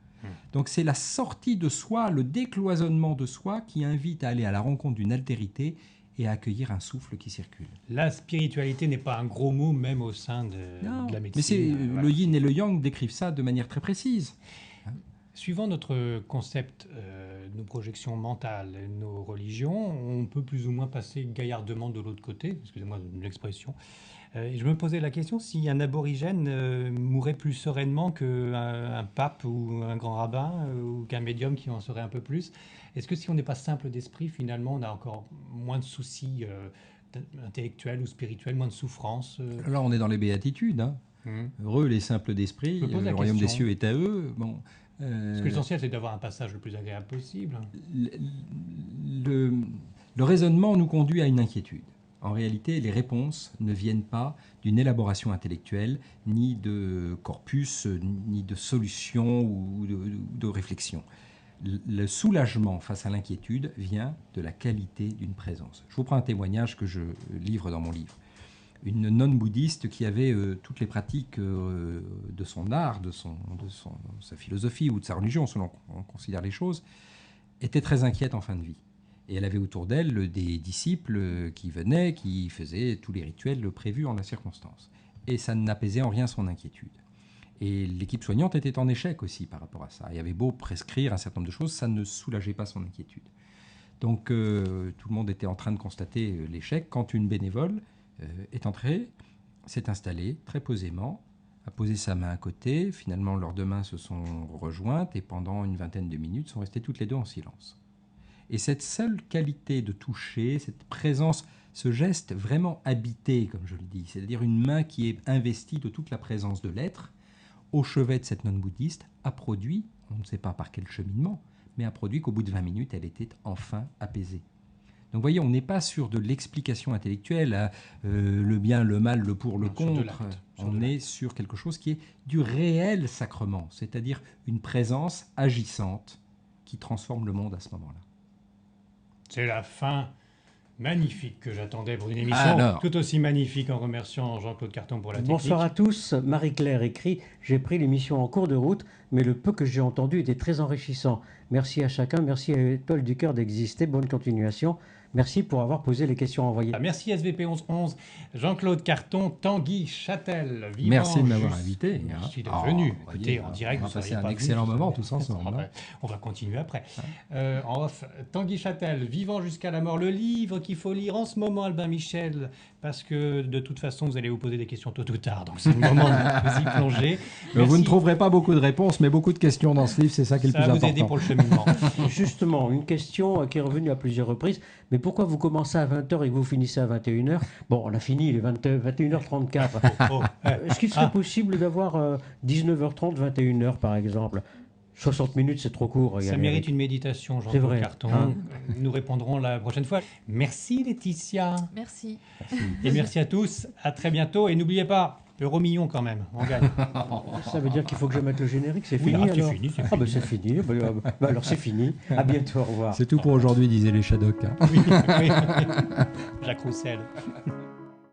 Donc c'est la sortie de soi, le décloisonnement de soi qui invite à aller à la rencontre d'une altérité et à accueillir un souffle qui circule. La spiritualité n'est pas un gros mot, même au sein de la médecine. Mais c'est, le yin et le yang décrivent ça de manière très précise. Suivant notre concept, nos projections mentales, nos religions, on peut plus ou moins passer gaillardement de l'autre côté, excusez-moi de l'expression. Et je me posais la question si un aborigène mourrait plus sereinement qu'un pape ou un grand rabbin ou qu'un médium qui en saurait un peu plus. Est-ce que si on n'est pas simple d'esprit, finalement, on a encore moins de soucis intellectuels ou spirituels, moins de souffrances Là, on est dans les béatitudes. Hein. Heureux les simples d'esprit, le royaume des cieux est à eux. Bon, parce que l'essentiel, c'est d'avoir un passage le plus agréable possible. Le raisonnement nous conduit à une inquiétude. En réalité, les réponses ne viennent pas d'une élaboration intellectuelle, ni de corpus, ni de solution ou de réflexion. Le soulagement face à l'inquiétude vient de la qualité d'une présence. Je vous prends un témoignage que je livre dans mon livre. Une nonne bouddhiste qui avait toutes les pratiques de son art, de sa philosophie ou de sa religion, selon on considère les choses, était très inquiète en fin de vie. Et elle avait autour d'elle des disciples qui venaient, qui faisaient tous les rituels prévus en la circonstance. Et ça n'apaisait en rien son inquiétude. Et l'équipe soignante était en échec aussi par rapport à ça. Il y avait beau prescrire un certain nombre de choses, ça ne soulageait pas son inquiétude. Donc tout le monde était en train de constater l'échec quand une bénévole est entrée, s'est installée très posément, a posé sa main à côté. Finalement, leurs deux mains se sont rejointes et pendant une vingtaine de minutes, sont restées toutes les deux en silence. Et cette seule qualité de toucher, cette présence, ce geste vraiment habité, comme je le dis, c'est-à-dire une main qui est investie de toute la présence de l'être, au chevet de cette nonne bouddhiste, a produit, on ne sait pas par quel cheminement, mais a produit qu'au bout de 20 minutes, elle était enfin apaisée. Donc vous voyez, on n'est pas sur de l'explication intellectuelle, le bien, le mal, le pour, le contre. On est sur quelque chose qui est du réel sacrement, c'est-à-dire une présence agissante qui transforme le monde à ce moment-là. C'est la fin magnifique que j'attendais pour une émission tout aussi magnifique, en remerciant Jean-Claude Carton pour la technique. Bonsoir à tous. Marie-Claire écrit « J'ai pris l'émission en cours de route, mais le peu que j'ai entendu était très enrichissant. Merci à chacun, merci à Étoile du Cœur d'exister, bonne continuation. Merci pour avoir posé les questions envoyées. » Merci SVP 1111, Jean-Claude Carton, Tanguy Châtel. Merci de m'avoir invité. Merci d'être venu. Écoutez, en direct, on va vous passer seriez un pas excellent venu, moment tous ensemble. On va continuer après. En off, Tanguy Châtel, Vivant jusqu'à la mort, le livre qu'il faut lire en ce moment, Albin Michel, parce que de toute façon, vous allez vous poser des questions tôt ou tard, donc c'est le moment de vous y plonger. Vous ne trouverez pas beaucoup de réponses, mais beaucoup de questions dans ce livre, c'est ça qui est le plus important. Ça va vous aider pour le cheminement. Justement, une question qui est revenue à plusieurs reprises. Mais pourquoi vous commencez à 20h et que vous finissez à 21h? Bon, on a fini, il est 21h34. Est-ce qu'il serait possible d'avoir 19h30, 21h par exemple? 60 minutes, c'est trop court. Ça mérite une méditation, Jean-Claude Carton. Nous répondrons la prochaine fois. Merci Laetitia. Merci. Et merci à tous. À très bientôt. Et n'oubliez pas, €1 quand même, on gagne. Ça veut dire qu'il faut que je mette le générique, c'est fini alors? C'est fini. Ah ben c'est fini. Alors c'est fini. À bientôt, au revoir. C'est tout pour aujourd'hui, disaient les Shadocks. Oui. Jacques Roussel.